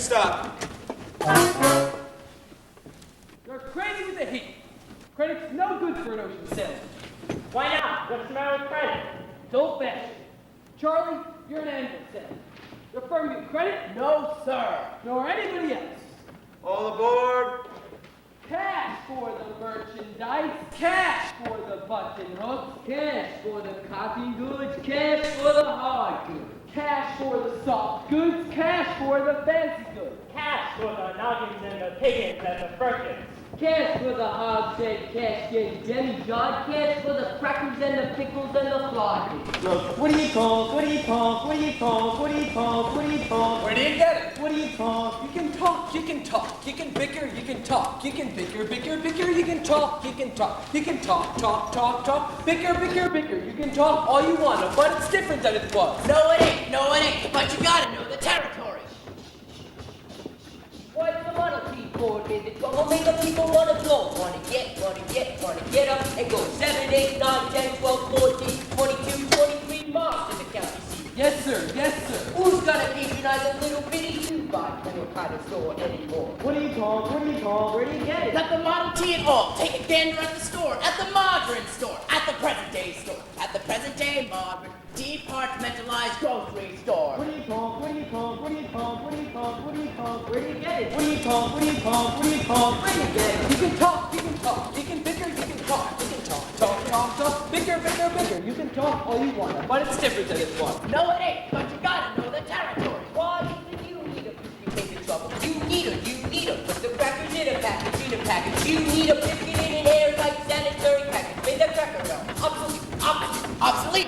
stop. You're crazy with the heat. Credit's no good for an ocean sailor. Why not? What's the matter with credit? It's old-fashioned. Charlie, you're an anvil sailor. Your firm give credit? No, sir. Nor anybody else. All aboard. Cash for the merchandise, cash for the button hooks, cash for the copy goods, cash for the hard goods, cash for the soft goods, cash for the fancy goods, Cash for the noggins and the piggins and the firkins. cash for the hogshead, cash get demi-john, cash for the crackers and the pickles and the flies. Look, what do you talk? What do you talk? What do you talk? What do you talk? What do you talk? Where do you get it? What do you talk? You can talk, you can talk, you can bicker, you can talk, you can bicker, bicker, bicker, you can talk, you can talk, you can talk, talk, talk, talk, bicker, bicker, bicker, you can talk all you want, but it's different than it was. No, it ain't, but you gotta know the territory. What's the Model T Ford? Is it gonna make the people wanna go? Wanna get up and go 7, 8, 9, 10, 12, 14, 22, 23 miles to the county seat. Yes, sir, yes, sir. Who's gonna patronize a little bitty two-by four kind of store anymore? What do you talk? What do you talk? Where do you get it? Got the Model T at all. Take a gander at the store, at the modern store, at the present day store, at the present day modern departmentalized grocery store. What do you talk? What do you talk? What do you talk? What do you talk? What do you talk? Where do you get it? What do you talk? What do you talk? What do you talk? Where do you get it? You can talk, you can talk, you can bicker, you can talk, you can talk, bicker, bicker, bicker. You can talk all you want, but it's different than it was. No, it ain't, but you gotta know the territory. Why do you need a case of trouble? You need a, put the crackers in a package, You need a biscuit in an airtight sanitary package. Made the cracker barrel obsolete.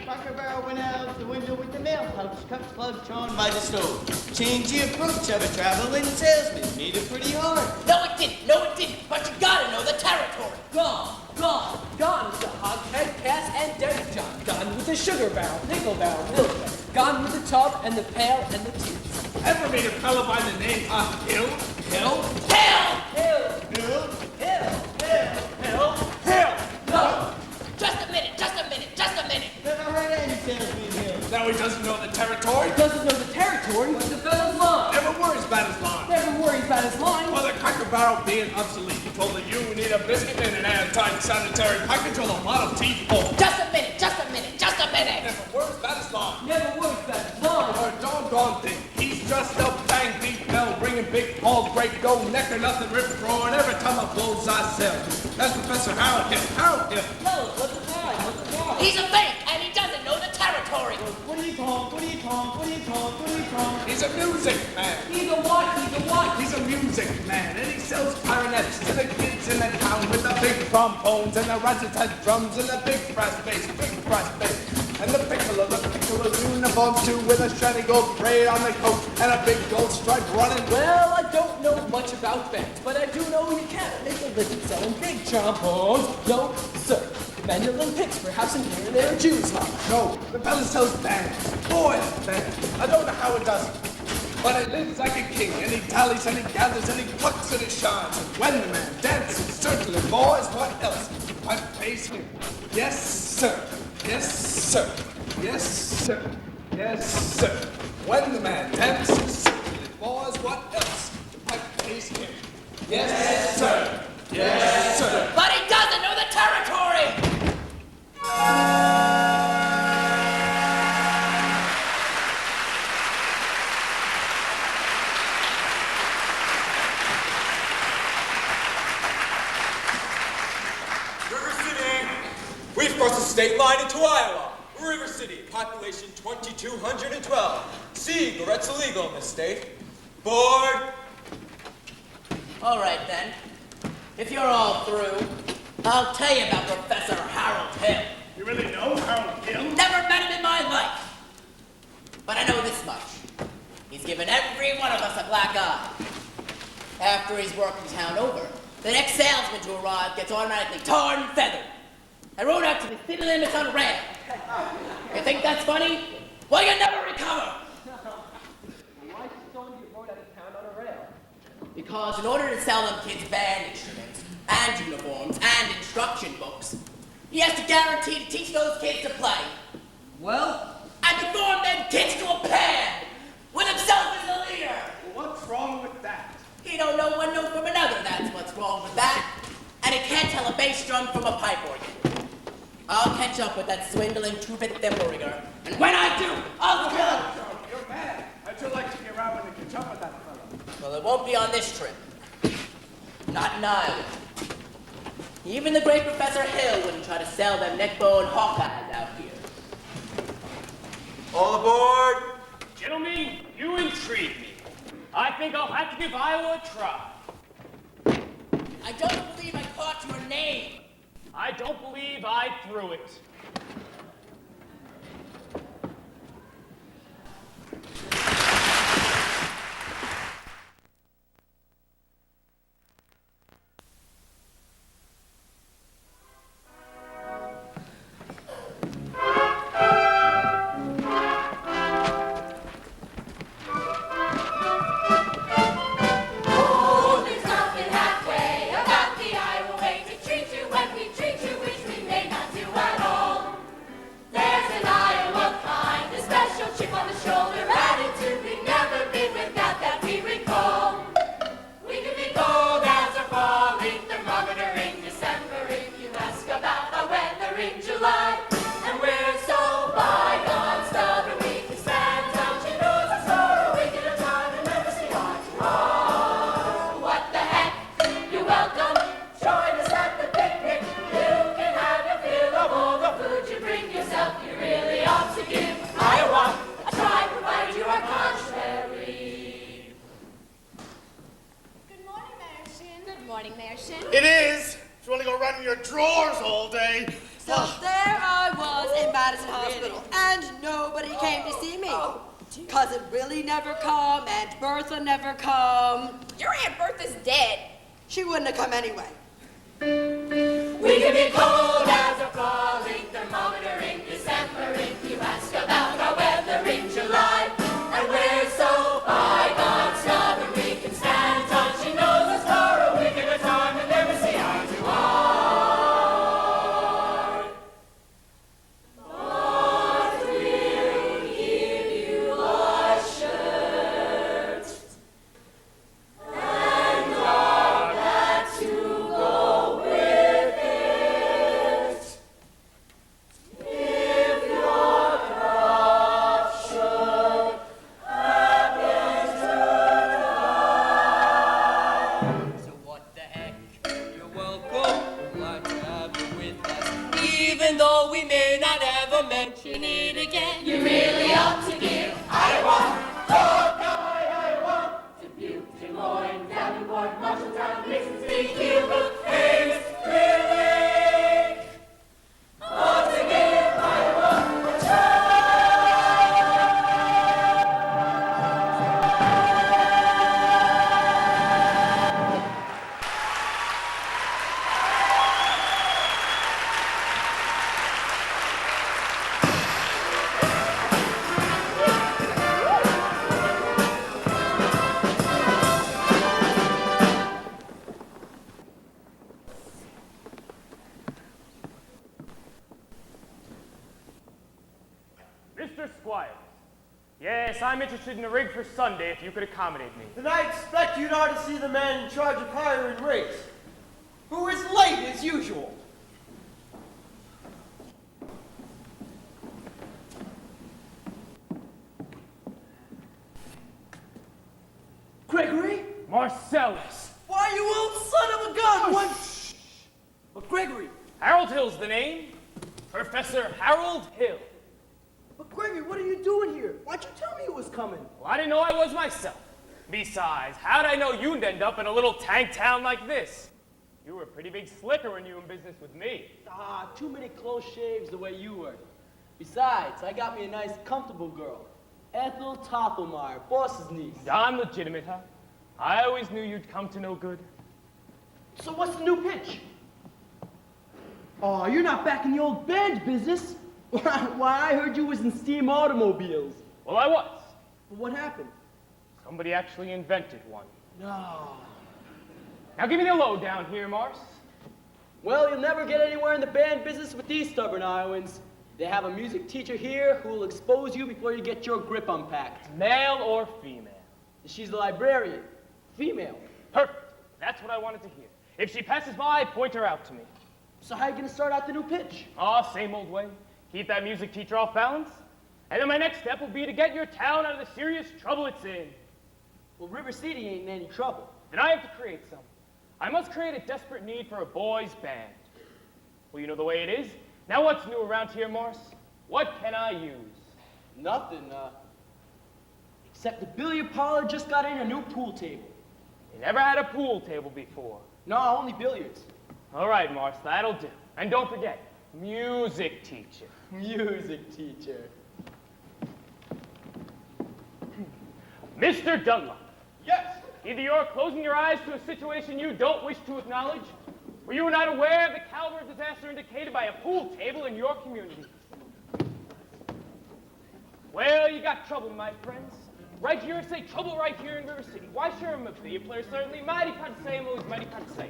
Cracker Barrel went out the window with the mail pouch, cups, gloves, drawn by the stove. Change the approach of a traveling salesman. Made it pretty hard. No, it didn't, but you gotta know the territory. Gone with the hogshead, cask, and demi-john. Gone with the sugar barrel, nickel barrel, milk barrel. Gone with the tub and the pail and the teeth. Ever meet a fellow by the name of Hill? Hill! No! Just a minute. Never heard any salesman here. Now he doesn't know the territory. He doesn't know the territory, but the fellow's line. Never worries about his line. Never worries about his line. Well, the Cracker Barrel being obsolete, he told that you need a biscuit in an airtight sanitary package on a Model T Ford. Just a minute. Never worries about his line. Never worries about his line. Or a doggone thing. He's just a bang, beat bell, ringing big Paul, great go, neck or nothing, rip roaring every time I blows I sell. That's Professor Harold Hill. No, what's the line? He's a fake, and he doesn't know the territory. What do you talk? What do you talk? What do you talk? What do you talk? He's a music man. He's a what? He's a music man, and he sells clarinets to the kids in the town with the big trombones and the rat-a-tat drums and the big brass bass. And the piccolo uniform too, with a shiny gold braid on the coat and a big gold stripe running. Well, I don't know much about bands, but I do know you can't make a living selling big trombones. No, sir. Mandolin picks, perhaps in here and there a Jews hop. No, the fella sells bands. Boys, bands. I don't know how it does it, but it lives like a king, and he tallies and he gathers and he plucks and he shines. And when the man dances, certainly, boys, what else? I face him. Yes, sir. Yes, sir. Yes, sir. Yes, sir. When the man dances, certainly, boys, what else? I face him. Yes, sir. Yes, sir. But he doesn't know the territory. River City. We've crossed the state line into Iowa. River City, population 2,212. Cigarettes illegal in this state. Board. All right, then. If you're all through, I'll tell you about Professor Harold Hill. You really know Harold Hill? Never met him in my life. But I know this much. He's given every one of us a black eye. After he's worked the town over, the next salesman to arrive gets automatically tarred and feathered. I rode out to the city limits on rail. You think that's funny? Well, you never recover. Why should someone get rode out of town on a rail? Because in order to sell them kids band instruments, and uniforms, and instruction books, he has to guarantee to teach those kids to play. Well, And to form them kids to a band, with himself as the leader. wrong with that? He don't know one note from another, that's what's wrong with that. And he can't tell a bass drum from a pipe organ. I'll catch up with that swindling two-bit thimble rigger, and when I do, I'll kill him! You're mad. I'd sure like to get around when you catch up with that fellow. Well, it won't be on this trip. Not in Iowa. Even the great Professor Hill wouldn't try to sell them neckbone Hawkeyes out here. All aboard! Gentlemen, you intrigue me. I think I'll have to give Iowa a try. I don't believe I caught your name. I don't believe I threw it. It is. If you want to go run in your drawers all day. So there I was in Madison Hospital, and nobody came to see me. Cousin Willie never come, Aunt Bertha never come. Your Aunt Bertha's dead. She wouldn't have come anyway. We can be cold as a falling thermometer in December if you ask about our weather in July. And we're so bygone stubborn we can stand touching noses for a week at a time and never see eye to eye. But we'll give you a shirt and all that to go with it. If your crop should happen to die. So what the heck? You're welcome. Glad to have you with us. Even though we may not ever mention it again. You really ought to give Iowa, Hawkeye, Iowa, Dubuque, Des Moines, Davenport, Marshalltown, Mississippi, Cuba, Ames, Clear Lake. Ought to give Iowa a try. Mr. Squires. Yes, I'm interested in a rig for Sunday if you could accommodate me. Then I expect you not to see the man in charge of hiring rigs, who is late as usual. Gregory? Marcellus. Why, you old son of a gun! What? But Gregory. Harold Hill's the name. Professor Harold Hill. But Gregory, what are you doing here? Why'd you tell me it was coming? Well, I didn't know I was myself. Besides, how'd I know you'd end up in a little tank town like this? You were a pretty big slicker when you were in business with me. Ah, too many close shaves the way you were. Besides, I got me a nice, comfortable girl. Ethel Toppelmeyer, boss's niece. I'm legitimate, huh? I always knew you'd come to no good. So what's the new pitch? Oh, you're not back in the old band business. Why, I heard you was in steam automobiles. Well, I was. But what happened? Somebody actually invented one. No. Now give me the lowdown here, Mars. Well, you'll never get anywhere in the band business with these stubborn Iowans. They have a music teacher here who will expose you before you get your grip unpacked. Male or female? She's the librarian. Female. Perfect. That's what I wanted to hear. If she passes by, point her out to me. So how you gonna start out the new pitch? Oh, same old way. Keep that music teacher off balance. And then my next step will be to get your town out of the serious trouble it's in. Well, River City ain't in any trouble. Then I have to create some. I must create a desperate need for a boys' band. Well, you know the way it is. Now what's new around here, Morris? What can I use? Nothing, except the billiard parlor just got in a new pool table. You never had a pool table before. No, only billiards. All right, Morris, that'll do. And don't forget, music teacher. Music teacher. Mr. Dunlop. Yes. Either you're closing your eyes to a situation you don't wish to acknowledge, or you are not aware of the caliber of disaster indicated by a pool table in your community. Well, you got trouble, my friends. Right here, say trouble right here in River City. Why, sure, I'm a billiard player, certainly. Mighty proud to say, I'm always mighty proud to say.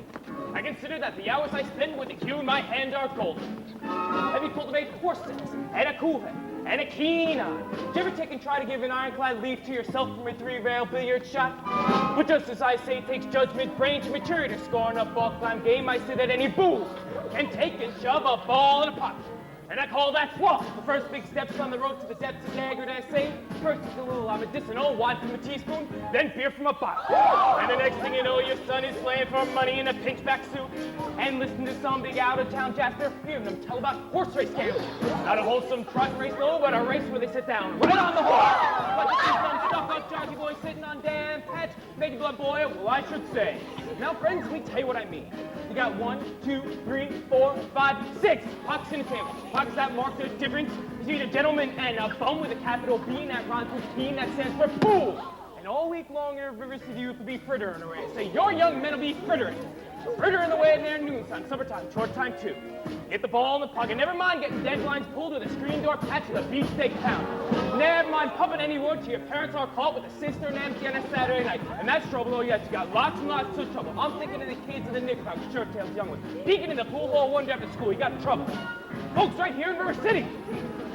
I consider that the hours I spend with the cue in my hand are golden. Have you cultivated horse sense, and a cool head, and a keen eye? Did you ever take and try to give an ironclad leaf to yourself from a three-rail billiard shot? But just as I say it takes judgment, brains, and maturity to score enough ball-climb game, I say that any fool can take and shove a ball in a pocket. And I call that swallow. The first big steps on the road to the depths of dagger, I say. First it's a little medicinal, wine from a teaspoon, then beer from a bottle. And the next thing you know, your son is slaying for money in a pinchback suit. And listen to some big out-of-town Jasper hearing them tell about horse race scandals. Not a wholesome trot race, no, but a race where they sit down right on the horse. Like you see some stuck-up jockey boy sitting on damn patch, making blood boil, well, I should say. Now, friends, let me tell you what I mean. You got 1, 2, 3, 4, 5, 6 pockets in the table. Pockets that mark the difference between a gentleman and a bum with a capital B, and that rhymes with P, and that stands for pool. And all week long, your River City youth will be frittering away. Say, your young men will be frittering. Frittering away in their noontime, summertime, short time too. Get the ball in the pocket. Never mind getting deadlines pulled with a screen door patch with a beefsteak pound. Never mind pumping any wood till your parents are caught with a cistern empty on a Saturday night. And that's trouble, oh yes, you got lots and lots of trouble. I'm thinking of the kids in the knickerbocker, shirt tails, young ones, peeking in the pool hall one day after school. You got trouble. Folks, right here in River City.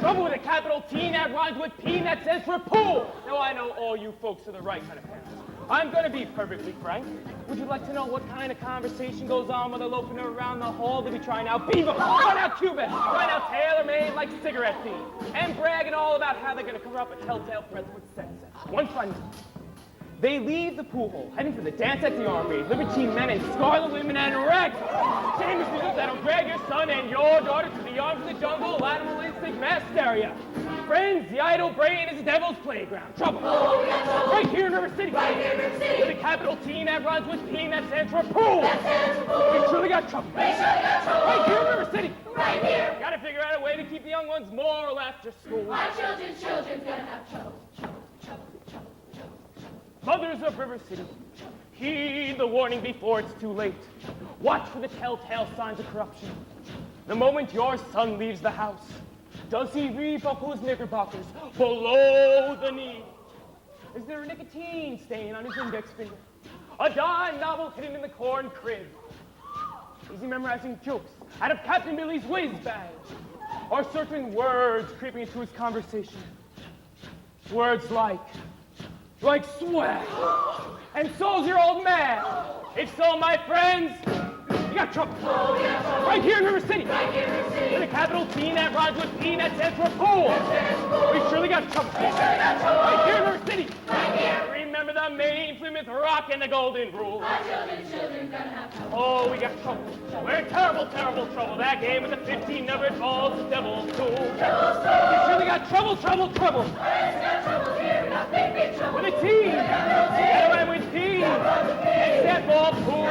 Trouble with a capital T and that rhymes with P and that stands for pool. Now I know all you folks are the right kind of parents. I'm going to be perfectly frank. Would you like to know what kind of conversation goes on while they're loafing around the hall? They be trying out Beaver, trying out Cuban, trying out tailor-made like cigarette themes, and bragging all about how they're going to cover up a telltale present with sex. One fine night, they leave the pool hall, heading for the dance at the Armory, libertine men and scarlet women and rags. Shameless news that'll drag your son and your daughter to the arms of the jungle, animal instinct mass hysteria. Friends, the idle brain is the devil's playground. Trouble. Oh, yeah, trouble. Right here in River City. Right here in River City. With a capital T that runs with P that stands for pool. That stands for pool. We truly got trouble. We surely got trouble. Right here in River City. Right here. Gotta figure out a way to keep the young ones moral after school. My children's gonna have trouble. Mothers of River City, heed the warning before it's too late. Watch for the telltale signs of corruption. The moment your son leaves the house, does he rebuckle his knickerbockers below the knee? Is there a nicotine stain on his index finger? A dime novel hidden in the corn crib? Is he memorizing jokes out of Captain Billy's whiz bag? Are certain words creeping into his conversation? Words like swag, and so's your old man. If so, my friends, you got trouble. Oh, yeah, trouble. Right here in River City. Right here in River City. With a capital T that rhymes with P that stands for pool. We surely got trouble. We surely got trouble. Right here in River City. Right here. Remember the Maine, Plymouth Rock, and the Golden Rule. My children gonna have trouble. Oh, we got trouble. We're in terrible, terrible trouble. That game with the 15 numbered balls, the devil's tool. We surely got trouble. Let's got trouble here. We got big trouble. With a T. And with P. And stand for pool.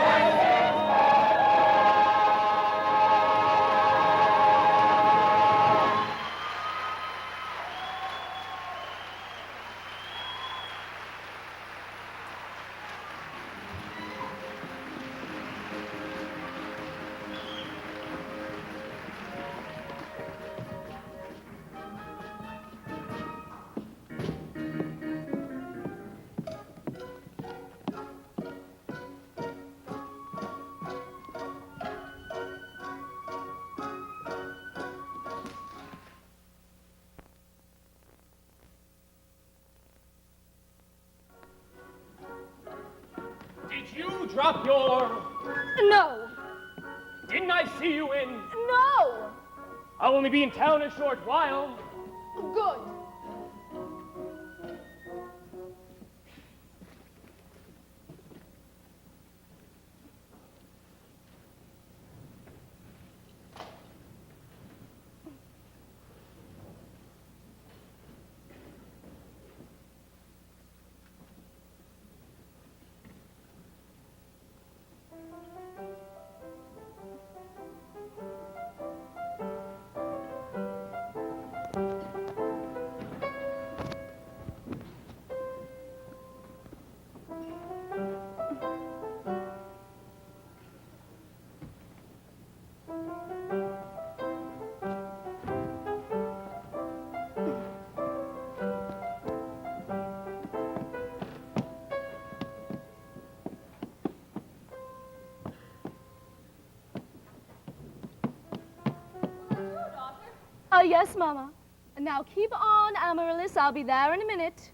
drop your... No. Didn't I see you in... No. I'll only be in town a short while. Good. Yes, Mama. Now keep on, Amaryllis. I'll be there in a minute.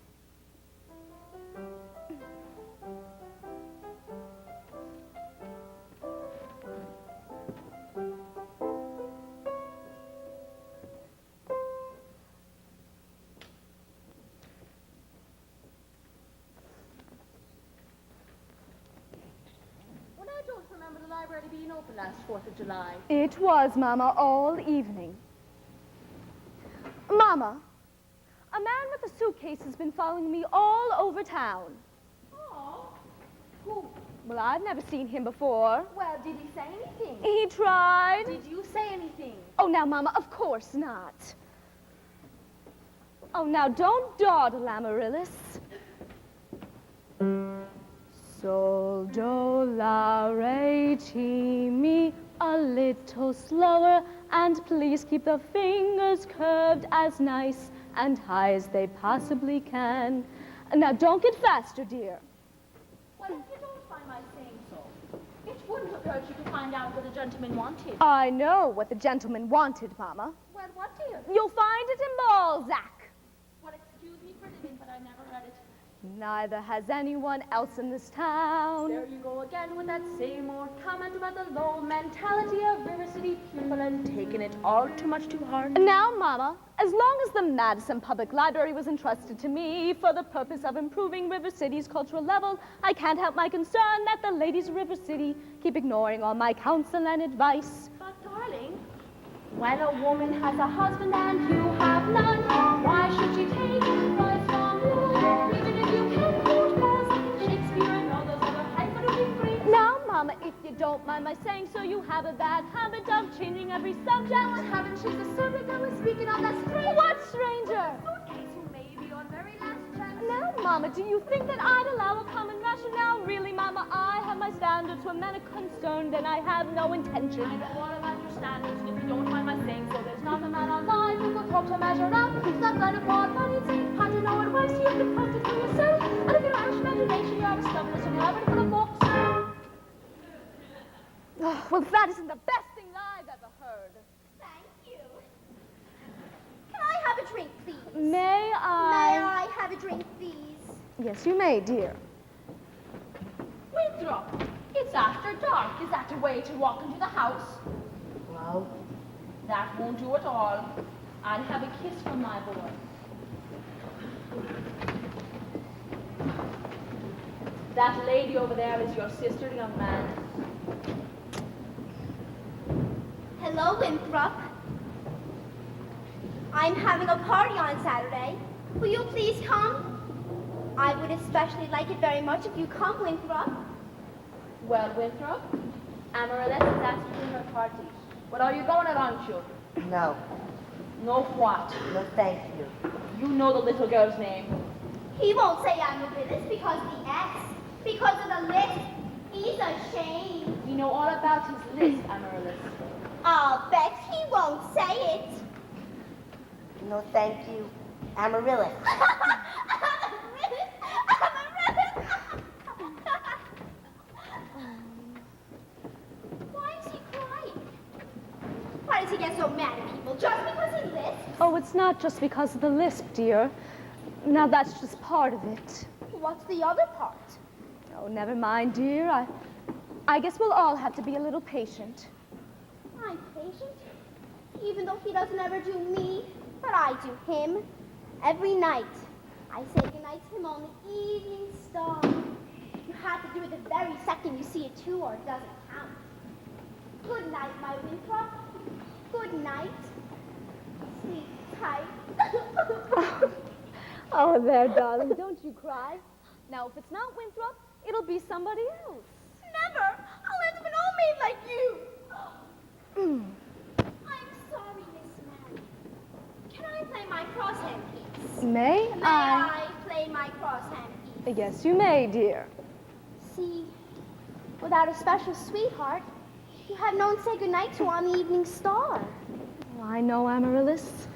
Well, I don't remember the library being open last 4th of July. It was, Mama, all evening. Mama, a man with a suitcase has been following me all over town. Oh. Who? Well, I've never seen him before. Well, did he say anything? He tried. Did you say anything? Oh, now, Mama, of course not. Oh, now, don't dawdle, Amaryllis. Sol, do, la, re, ti, mi. A little slower, and please keep the fingers curved as nice and high as they possibly can. Now, don't get faster, dear. Well, if you don't mind my saying so, it wouldn't have hurt you to find out what the gentleman wanted. I know what the gentleman wanted, Mama. Well, what, dear? You'll find it in Balzac. Well, excuse me for living, but I never read it. Neither has anyone else in this town. There you go again with that same old comment about the low mentality of River City people and taking it all too much to heart. Now, Mama, as long as the Madison Public Library was entrusted to me for the purpose of improving River City's cultural level, I can't help my concern that the ladies of River City keep ignoring all my counsel and advice. But, darling, when a woman has a husband and you have none, why should she take advice from you? Even if you can quote Balzac, Shakespeare, and all those other highfalutin freaks. Now, Mama, if you don't mind my saying so, you have a bad habit of changing every subject. What haven't she? The subject that was speaking of, that stranger. What stranger? Suitcase who may be on very last chance. Now, Mama, do you think that I'd allow a common rationale? Really, Mama, I have my standards when men are concerned, and I have no intention. I know all about your standards, and if you don't mind my saying so, there's not a man alive who could hope to measure up. He's not going to fall, but he'd say, had to know advice, you can count it for yourself. And if you're Irish imagination, you're a stubbornness, and you're having full of books. Oh, well, that isn't the best thing I've ever heard. Thank you. Can I have a drink, please? May I? May I have a drink, please? Yes, you may, dear. Winthrop, it's after dark. Is that the way to walk into the house? Well, that won't do at all. I'll have a kiss from my boy. That lady over there is your sister, young man. Hello, Winthrop. I'm having a party on Saturday. Will you please come? I would especially like it very much if you come, Winthrop. Well, Winthrop, Amaryllis is asked you to her party. But are you going at aren't you? No. No what? No, thank you. You know the little girl's name. He won't say Amaryllis because the S. Because of the list. He's ashamed. We know all about his list, Amaryllis. I'll bet he won't say it. No, thank you. Amaryllis. Why is he crying? Why does he get so mad at people? Just because he lisps? Oh, it's not just because of the lisp, dear. Now, that's just part of it. What's the other part? Oh, never mind, dear. I guess we'll all have to be a little patient. I'm patient, even though he doesn't ever do me, but I do him. Every night, I say goodnight to him on the evening star. You have to do it the very second you see it too, or it doesn't count. Good night, my Winthrop. Good night. Sleep tight. Oh, there, darling, don't you cry. Now, if it's not Winthrop, it'll be somebody else. Never! I'll end up an old maid like you! I'm sorry, Miss Mary. Can I play my crosshand piece? May May I? I play my crosshand piece? Yes, you may, dear. See, without a special sweetheart, you have no one to say goodnight to on the evening star. Oh, I know, Amaryllis.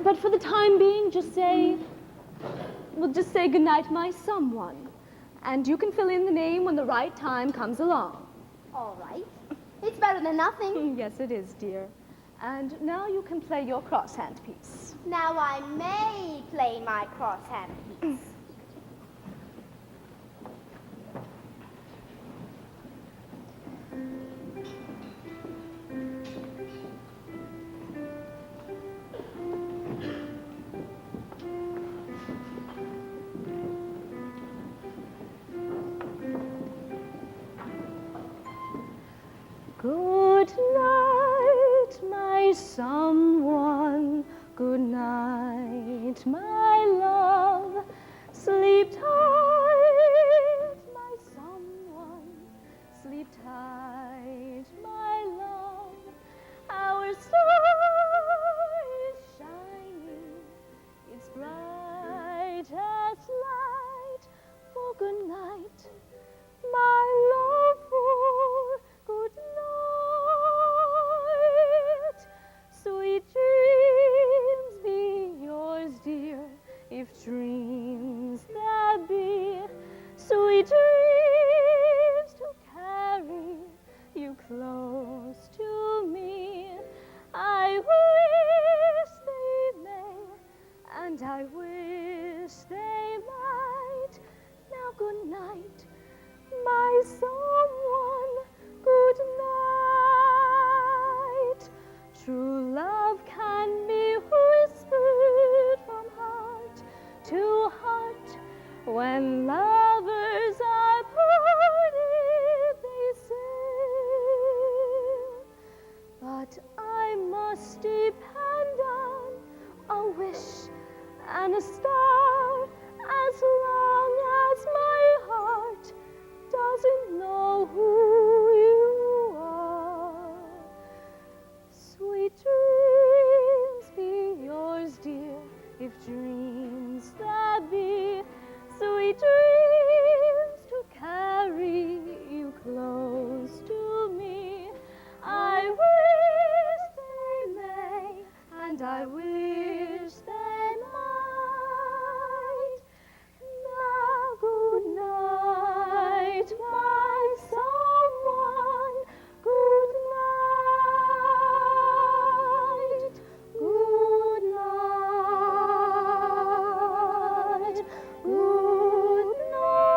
But for the time being, just say goodnight, my someone. And you can fill in the name when the right time comes along. All right. It's better than nothing. Yes, it is, dear. And now you can play your crosshand piece. Now I may play my crosshand piece. Good night, my someone. Good night, my love. Sleep tight, my someone. Sleep tight, my love. Our star is shining. It's bright as light. For good night, my love. For good night. Sweet dreams be yours, dear, if dreams there be. Sweet dreams to carry you close to me. I wish they may, and I wish they might. Now good night, my someone. Good night. True love can be whispered from heart to heart. When lovers are parted, they say. But I must depend on a wish and a star as long as my heart doesn't know who you are. Sweet dreams be yours, dear, if dreams there be. Sweet dreams to carry you close to me. I wish they may, and I wish they might. Now good night, my someone. Good night. Good night. Good night.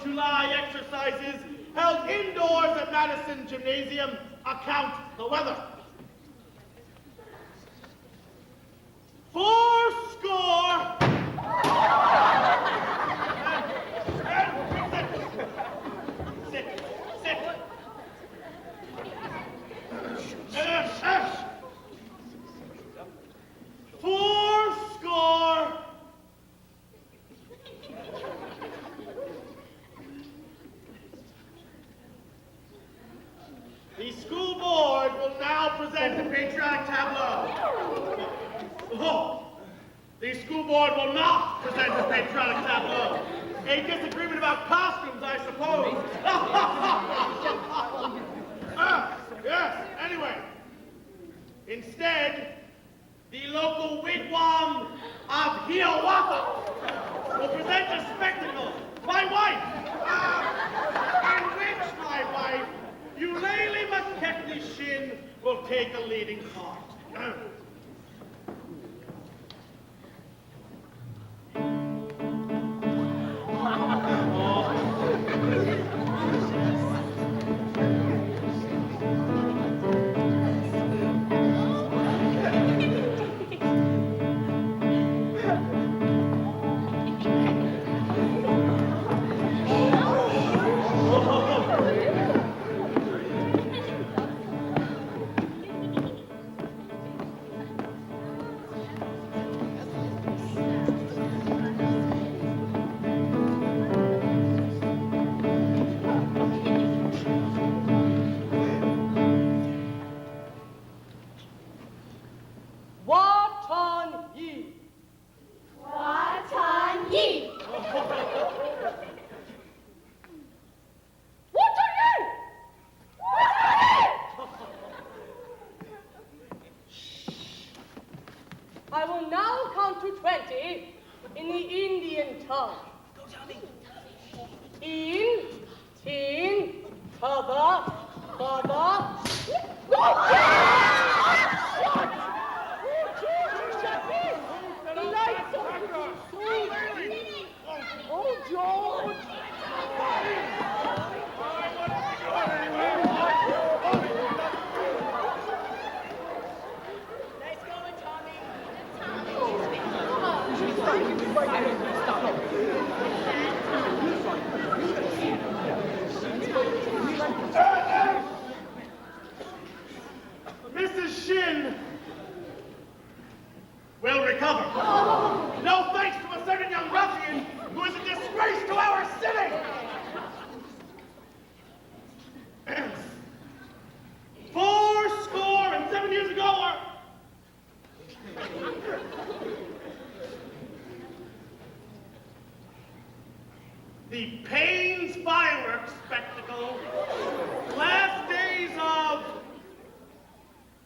July exercises held indoors at Madison Gymnasium account the weather. 4 score. Sit. Shh. 4 score. The school board will now present the patriotic tableau. Oh, the school board will not present the patriotic tableau. A disagreement about costumes, I suppose. Yes, anyway. Instead, the local wigwam of Hiawatha will present a spectacle, my wife, in which my wife, Eulalie McKechnie Shin, will take a leading part. I will now count to 20 in the Indian tongue. In, teen, father, Oh, George! Mrs. Shin will recover. No thanks to a certain young ruffian who is a disgrace to our city. 4 score and 7 years ago, the Payne's fireworks spectacle, last days of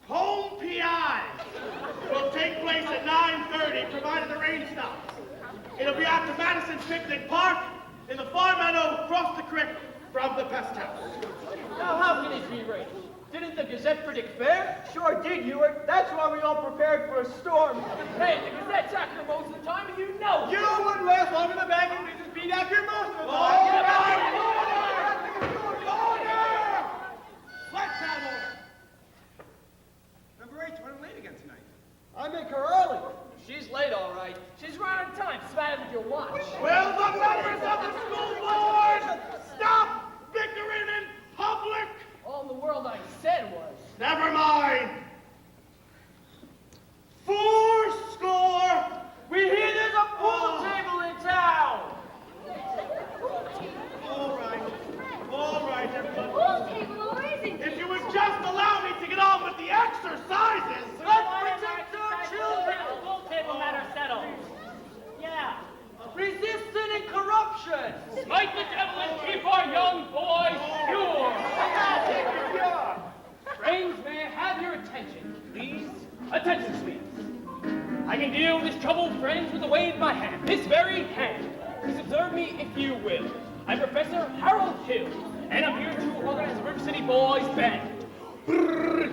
Home PI, will take place at 9:30, provided the rain stops. It'll be after Madison's Picnic Park in the farm meadow across the creek from the pest house. Now, how can it be rain? Didn't the Gazette predict fair? Sure did, Ewart. That's why we all prepared for a storm. Hey, the Gazette's accurate most of the time, and you know it. You wouldn't last long in the bag and business beat accurate most of the time. Order! Let's have order. Number 8's running late again tonight. I make her early. She's late, all right. She's right on time. It's bad with your watch. Will the members of the school board stop bickering in public? All in the world I said was. Never mind. 4 score. We hear there's a pool table in town. All right, everybody. Pool table amazing. If you would just allow me to get on with the exercises. Let's protect our children. Full table matter settled. Yeah. Resistance and corruption. Smite the devil and keep our young boys pure. Friends, may I have your attention, please? Attention, please. I can deal with this troubled friends with a wave of my hand. This very hand. Please observe me if you will. I'm Professor Harold Hill, and I'm here to organize the River City Boys Band.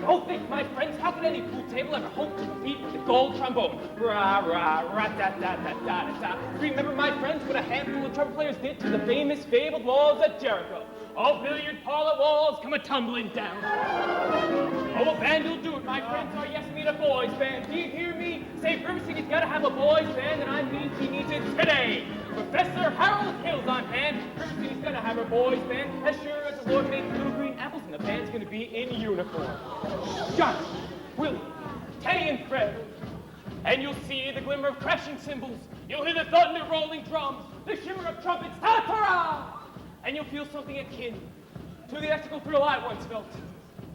Oh, think, my friends, how could any pool table ever hope to beat the gold trombone? Rah, rah, rah, da, da, da, da, da, da. Remember, my friends, what a handful of trumpet players did to the famous, fabled walls at Jericho. All billiard parlor walls come a-tumbling down. Oh, a band will do it, my friends. Oh, yes, we need a boys' band. Do you hear me? Say, River City's gotta have a boys' band, and I mean she needs it today. Professor Harold Hill's on hand. River City's gonna have her boys' band. As sure as the Lord made little green apples, and the band's gonna be in uniform. Johnny, Willie, Teddy, and Fred. And you'll see the glimmer of crashing cymbals. You'll hear the thunder of rolling drums, the shimmer of trumpets, ta-ta-ra! And you'll feel something akin to the electrical thrill I once felt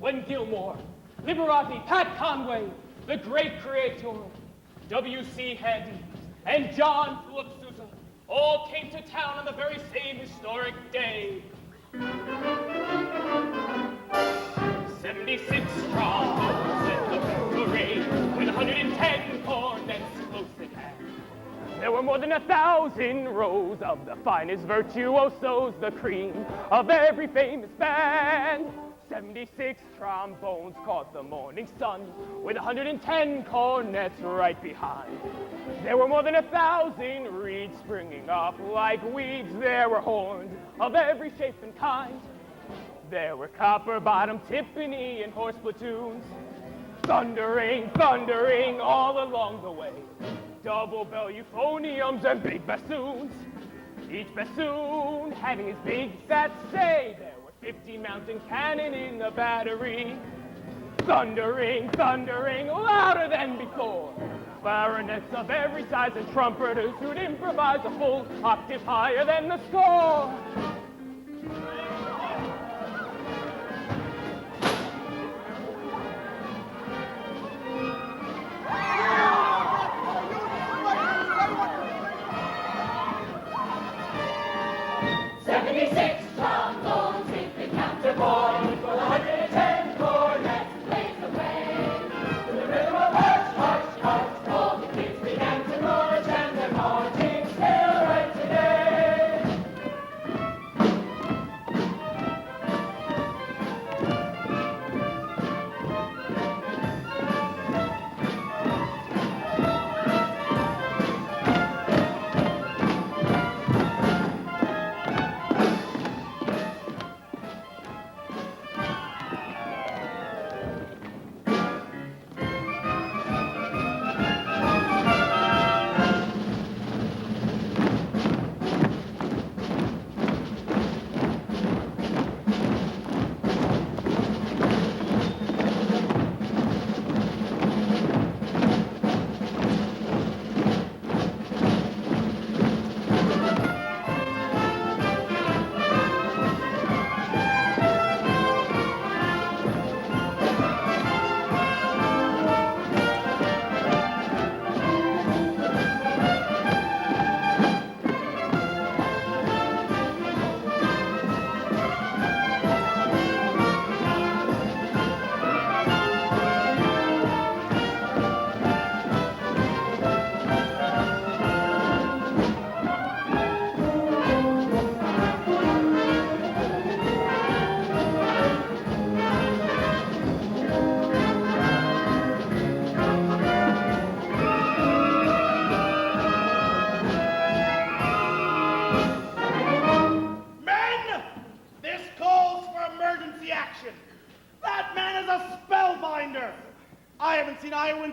when Gilmore, Liberati, Pat Conway, the great creator, W.C. Handy, and John Philip Sousa all came to town on the very same historic day. 76 strong in the victory, with 110 cornets close at hand. There were more than 1,000 rows of the finest virtuosos, the cream of every famous band. 76 trombones caught the morning sun, with 110 cornets right behind. There were more than 1,000 reeds springing up like weeds. There were horns of every shape and kind. There were copper-bottomed timpani and horse platoons, thundering, thundering all along the way. Double bell euphoniums and big bassoons. Each bassoon having his big fat say. There were 50 mountain cannon in the battery, thundering, thundering louder than before. Baronets of every size and trumpeters who'd improvise a full octave higher than the score.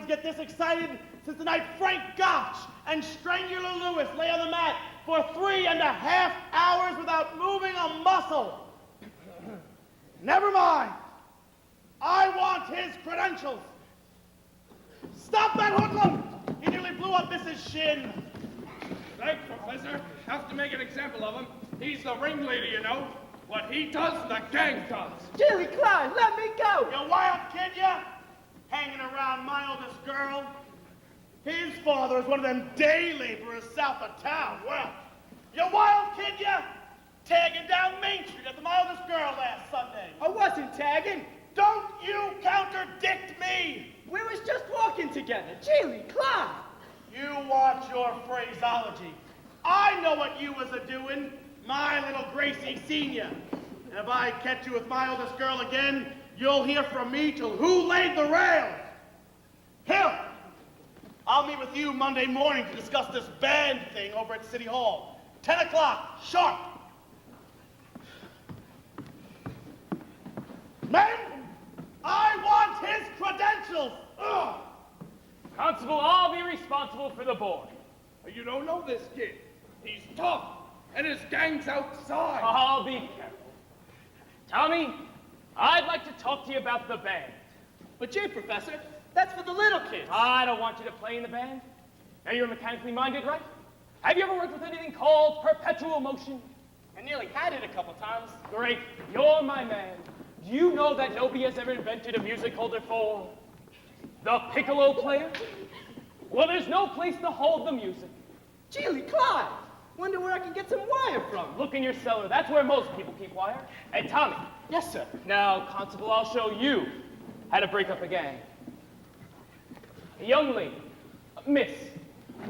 Get this excited since the night Frank Gotch and Strangler Lewis lay on the mat for 3.5 hours without moving a muscle. Never mind. I want his credentials. Stop that hoodlum! He nearly blew up Mrs. Shin. Thanks, Professor. Have to make an example of him. He's the ringleader, you know. What he does, the gang does. Jilly Klein, let me go! You wild kid, ya? Hanging around my oldest girl. His father is one of them day laborers south of town. Well, you wild kid, ya? Tagging down Main Street after my oldest girl last Sunday. I wasn't tagging. Don't you contradict me! We was just walking together. Jilly Klein! You watch your phraseology. I know what you was a-doing, my little Gracie Senior. And if I catch you with my oldest girl again, You'll hear from me till who laid the rails. Hill, I'll meet with you Monday morning to discuss this band thing over at City Hall. 10 o'clock, sharp. Men, I want his credentials. Ugh. Constable, I'll be responsible for the boy. You don't know this kid. He's tough, and his gang's outside. I'll be careful. Tommy, I'd like to talk to you about the band. But gee, Professor, that's for the little kids. I don't want you to play in the band. Now you're mechanically minded, right? Have you ever worked with anything called perpetual motion? I nearly had it a couple times. Great, you're my man. Do you know that nobody has ever invented a music holder for the piccolo player? Well, there's no place to hold the music. Geely, Clyde! Wonder where I can get some wire from. Look in your cellar. That's where most people keep wire. And Tommy. Yes, sir. Now, Constable, I'll show you how to break up a gang. A young lady. Miss,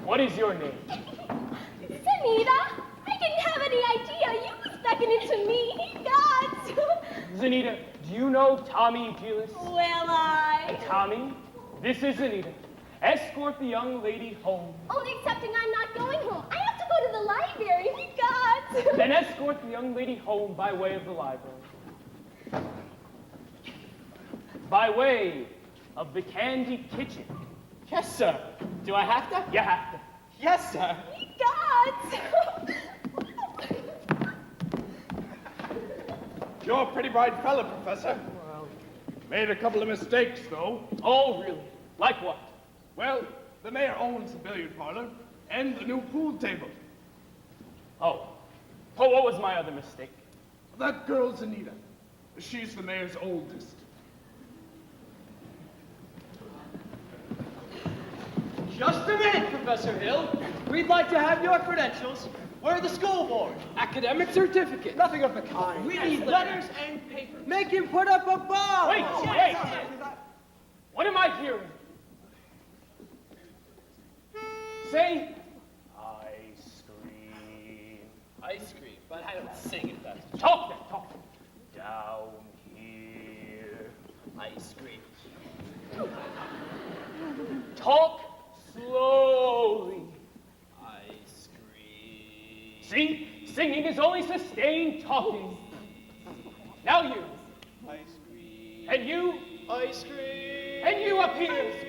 what is your name? Zanita, I didn't have any idea you was beckoning to me. God. Zanita, do you know Tommy Gillis? Will I? Tommy, this is Zanita. Escort the young lady home. Only excepting I'm not going home. I have to go to the library. God. Then escort the young lady home by way of the library. By way of the candy kitchen. Yes, sir. Do I have to? You have to. Yes, sir. God. You're a pretty bright fella, Professor. Well, made a couple of mistakes, though. Oh, really? Like what? Well, the mayor owns the billiard parlor and the new pool table. Oh. Oh, what was my other mistake? That girl's Anita. She's the mayor's oldest. Just a minute, Professor Hill. We'd like to have your credentials. We're the school board. Academic certificate. Nothing of the kind. We need letters and paper. Make him put up a ball. Wait, wait. What am I hearing? Say, ice cream. Ice cream, but I don't sing it that. Talk then, talk. Down here. Ice cream. Talk slowly. Ice cream. See? Singing is only sustained talking. Now you. Ice cream. And you. Ice cream. And you up here. Ice cream.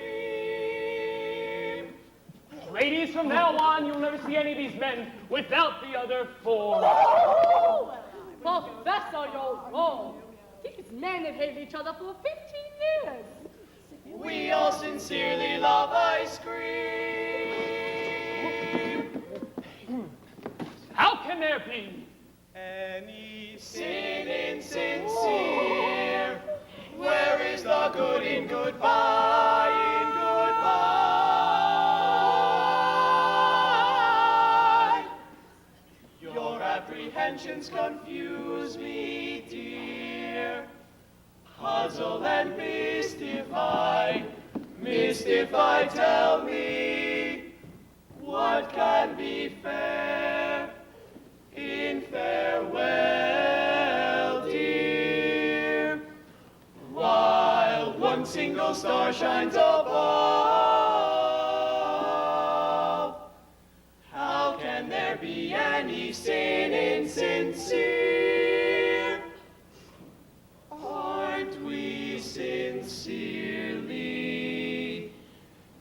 Ladies, from now on, you'll never see any of these men without the other four. Professor, you're wrong. These men have hated each other for 15 years. We all sincerely love ice cream. How can there be any sin insincere? Where is the good in goodbye, in goodbye? Your apprehensions confuse me, dear. Puzzle and mystify, tell me, what can be fair in farewell, dear? While one single star shines above, how can there be any sin insincere? Aren't we sincerely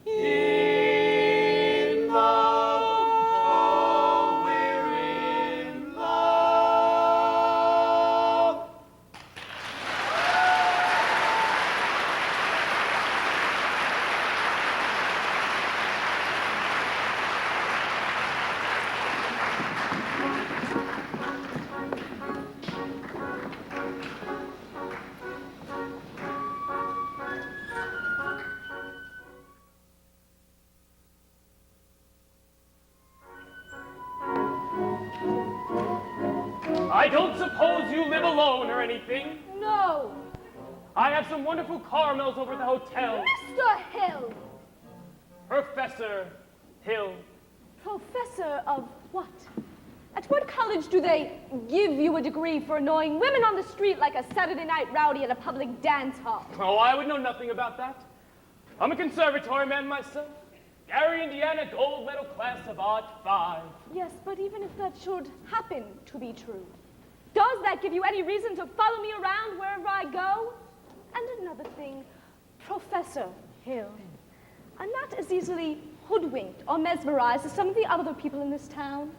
in love? Oh, we're in love. I don't suppose you live alone or anything? No. I have some wonderful caramels over at the hotel. Mr. Hill. Professor Hill. Professor of what? At what college do they give you a degree for annoying women on the street like a Saturday night rowdy at a public dance hall? Oh, I would know nothing about that. I'm a conservatory man myself. Gary, Indiana, gold medal class of Art 5. Yes, but even if that should happen to be true, does that give you any reason to follow me around wherever I go? And another thing, Professor Hill, I'm not as easily hoodwinked or mesmerized as some of the other people in this town.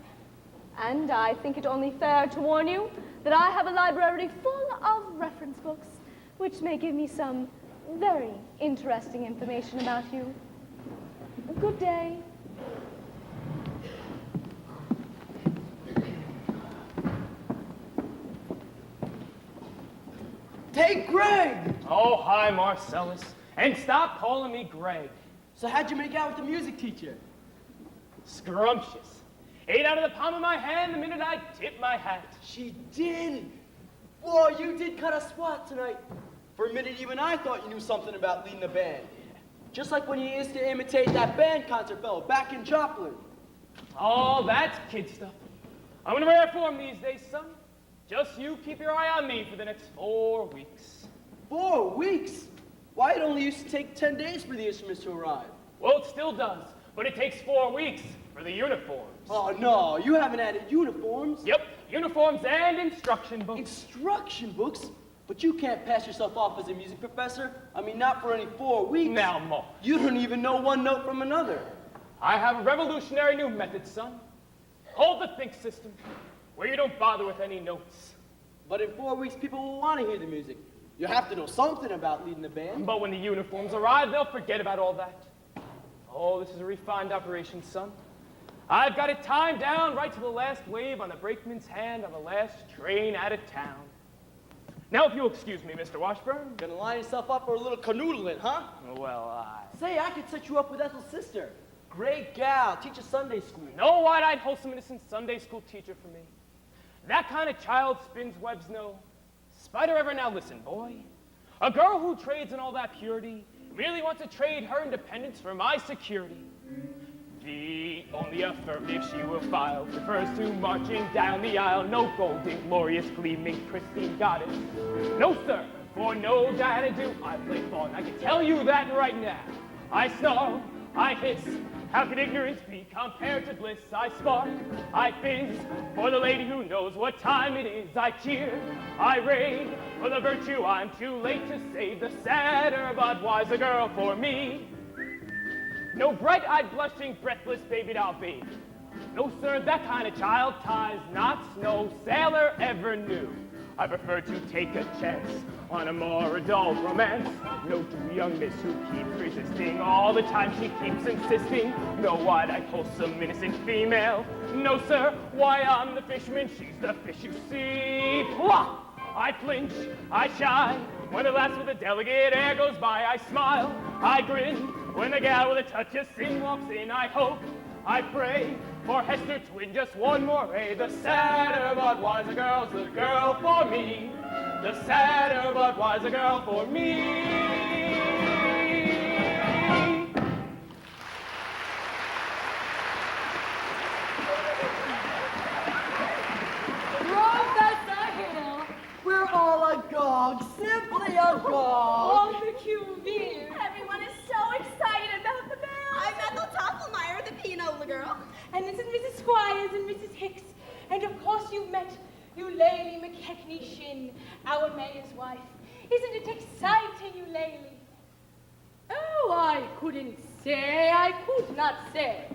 And I think it only fair to warn you that I have a library full of reference books, which may give me some very interesting information about you. Good day. Hey, Greg! Oh, hi, Marcellus. And stop calling me Greg. So how'd you make out with the music teacher? Scrumptious. 8 out of the palm of my hand the minute I tip my hat. She did. Boy, you did cut a swat tonight. For a minute, even I thought you knew something about leading a band. Just like when you used to imitate that band concert fellow back in Joplin. Oh, that's kid stuff. I'm in rare form these days, son. Just you keep your eye on me for the next 4 weeks. 4 weeks? Why, it only used to take 10 days for the instruments to arrive. Well, it still does, but it takes 4 weeks for the uniforms. Oh, no, you haven't added uniforms. Yep, uniforms and instruction books. Instruction books? But you can't pass yourself off as a music professor. I mean, not for only 4 weeks. Now, Mo. You don't even know one note from another. I have a revolutionary new method, son. Called the think system, where you don't bother with any notes. But in 4 weeks, people will want to hear the music. You have to know something about leading a band. But when the uniforms arrive, they'll forget about all that. Oh, this is a refined operation, son. I've got it timed down right to the last wave on the brakeman's hand on the last train out of town. Now, if you'll excuse me, Mr. Washburn. Gonna line yourself up for a little canoodling, huh? Well, Say, I could set you up with Ethel's sister. Great gal, teaches Sunday school. No wide-eyed, wholesome, innocent Sunday school teacher for me. That kind of child spins webs no spider ever. Now listen, boy. A girl who trades in all that purity merely wants to trade her independence for my security. The only affirmative she will file refers to marching down the aisle. No golden, glorious, gleaming, pristine goddess. No, sir, for no Diana do I play fawn. I can tell you that right now. I snarl, I hiss. How can ignorance be compared to bliss? I spark, I fizz, for the lady who knows what time it is. I cheer, I rave, for the virtue I'm too late to save. The sadder but wiser girl for me. No bright-eyed, blushing, breathless baby doll baby. No, sir, that kind of child ties knots no sailor ever knew. I prefer to take a chance on a more adult romance. No to young miss who keeps resisting all the time she keeps insisting. No wide-eyed, wholesome, innocent female. No, sir, why I'm the fisherman, she's the fish you see. Plop! I flinch, I shy. When the lass with the delicate air goes by, I smile, I grin. When the gal with a touch of sin walks in, I hope, I pray for Hester to win just one more A. The sadder but wiser girl's the girl for me. The sadder but wiser girl for me. Professor Hill, we're all agog, simply agog. Oh, the cuvee. Everyone is so excited about the bell. I'm Ethel Toppelmeyer, the Pianola girl. And this is Mrs. Squires and Mrs. Hicks. And of course you've met Eulalie McKechnie Shin, our mayor's wife. Isn't it exciting, Eulalie? Oh, I couldn't say. I could not say.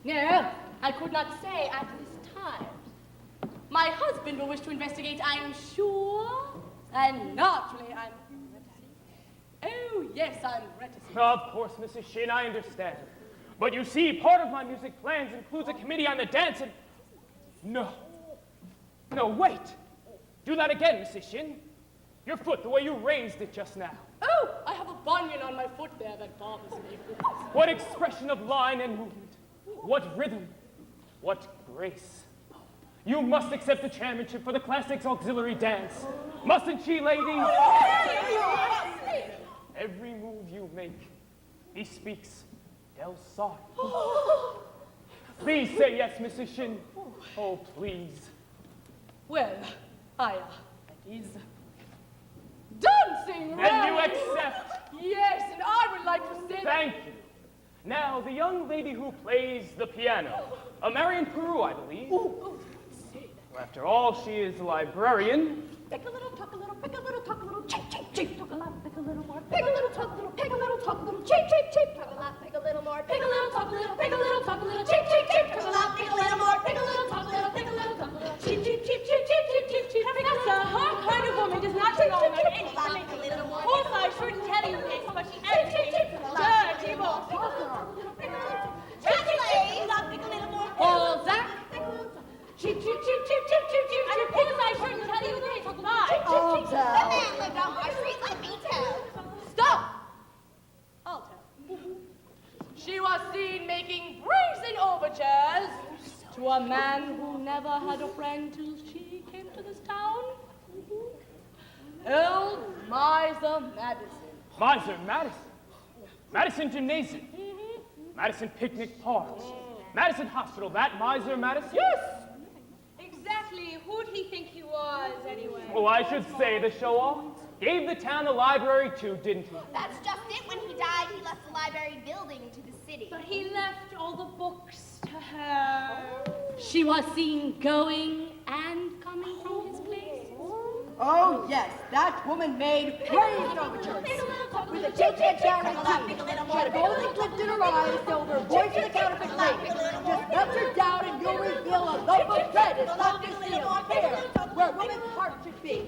No, I could not say at this time. My husband will wish to investigate, I am sure. And naturally, I'm reticent. Oh, yes, I'm reticent. Of course, Mrs. Shin, I understand. But you see, part of my music plans includes a committee on the dance and... No, wait. Do that again, Mrs. Shin. Your foot, the way you raised it just now. Oh, I have a bunion on my foot there that bothers me. What expression of line and movement. What rhythm. What grace. You must accept the chairmanship for the Classics Auxiliary Dance. Mustn't she, lady? Every move you make, he speaks Del Sol. Please say yes, Mrs. Shin. Oh, please. Well, that is dancing Then you round. accept. Yes, and I would like to say Thank you. Now, the young lady who plays the piano, a Marion Peru, I believe. Oh, Well, after all, she is a librarian. pick a little, tuck a little, pick a little, tuck a little, cheep, cheep, cheep, tuck a lot, pick a little more, pick a little, tuck a little, pick a little, tuck a little, cheep, cheep, cheep, tuck a lot, pick a little more, pick a little, tuck a little, pick a little, tuck a little, cheep, cheep, cheep, tuck a lot, pick a little more, pick a little, tuck a little, pick a little, tuck a little, cheep, cheep, cheep, cheep, cheep, cheep, cheep, cheep. That's a hard kind of woman does not belong on any religion. Of course, I shouldn't tell you this, but she educates dirty boss. All that. Cheep, cheep, cheep, cheep, cheep, cheep, cheep. And of course, I shouldn't tell you this. Why? I'll The tell. man lived on my street, let me tell. Stop! I'll tell. She was seen making brazen overtures to a man who never had a friend till she came to this town. Old Miser Madison. Miser Madison. Madison Gymnasium. Madison Picnic Park. Madison Hospital. That Miser Madison? Yes! Exactly. Who'd he think he was, anyway? Well, I should say the show-off gave the town a library too, didn't he? That's just it. When he died, he left the library building to the city. But he left all the books to her. She was seen going and coming from his place. Oh, yes, that woman made brazen overtures. With a jet guarantee. She had a golden clip in her eyes, silver voice of the counterfeit lady. Just melt her down and you'll reveal a loaf of bread is locked in steel here, where woman's heart should be.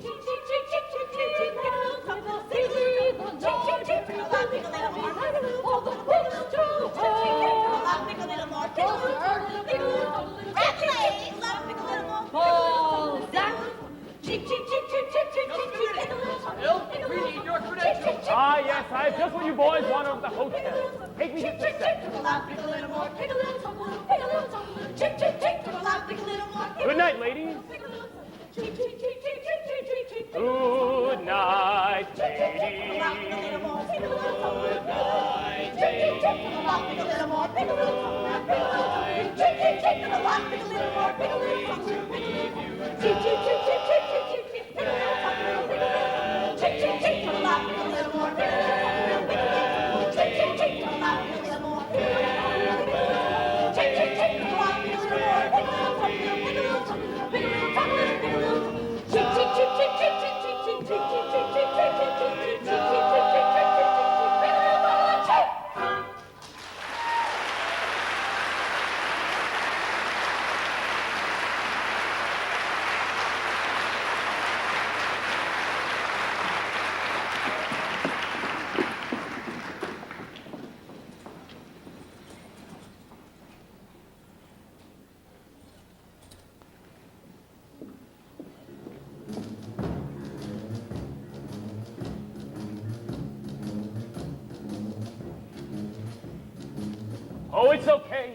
Ah, yes, I have just what you boys want over the hotel. Take me just a second. Good night, ladies. Good night, ladies. Oh, it's okay.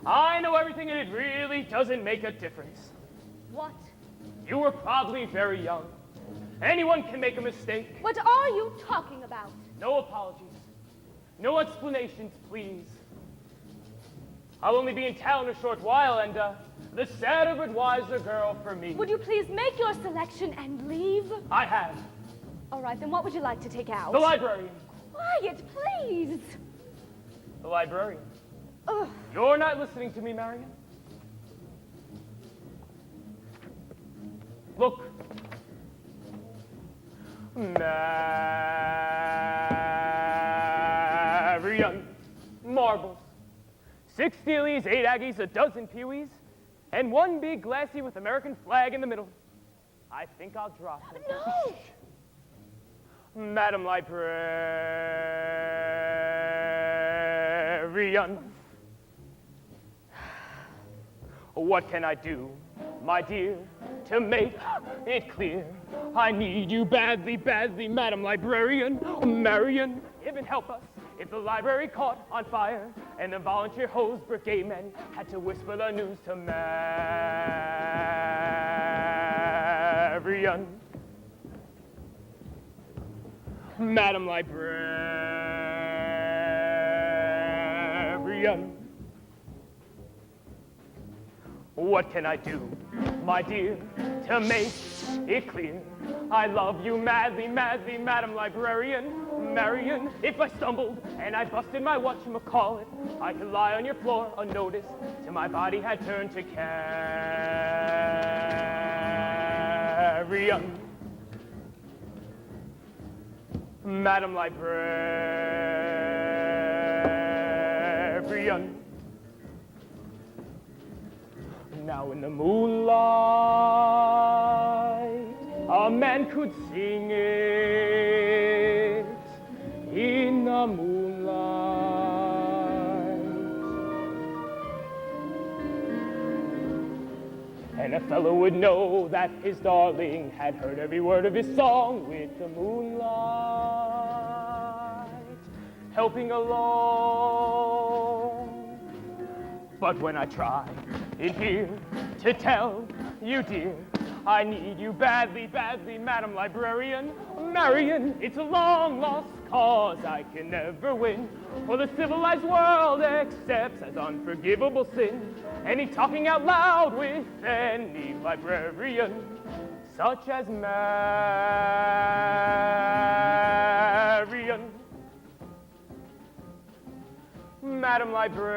I know everything and it really doesn't make a difference. What? You were probably very young. Anyone can make a mistake. What are you talking about? No apologies. No explanations, please. I'll only be in town a short while, and the sadder but wiser girl for me. Would you please make your selection and leave? I have. All right, then what would you like to take out? The librarian. Quiet, please. The librarian. Ugh. You're not listening to me, Marion. Look. Marion. Marbles. 6 Steelies, 8 Aggies, a dozen Pee-wees, and 1 big glassy with American flag in the middle. I think I'll drop them. No! Madam Librarian. What can I do, my dear, to make it clear? I need you badly, badly, Madam Librarian. Marion, even help us if the library caught on fire and the volunteer hose brigade men had to whisper the news to Marion. Madam Librarian. What can I do, my dear, to make it clear? I love you madly, madly, Madam Librarian. Marion, if I stumbled and I busted my whatchamacallit, I could lie on your floor unnoticed till my body had turned to carrion. Madam Librarian. Now in the moonlight, a man could sing it in the moonlight. And a fellow would know that his darling had heard every word of his song with the moonlight helping along. But when I try in here to tell you, dear, I need you badly, badly, Madam Librarian. Marion, it's a long lost cause I can never win, for the civilized world accepts as unforgivable sin any talking out loud with any librarian, such as Marion. Madam Librarian.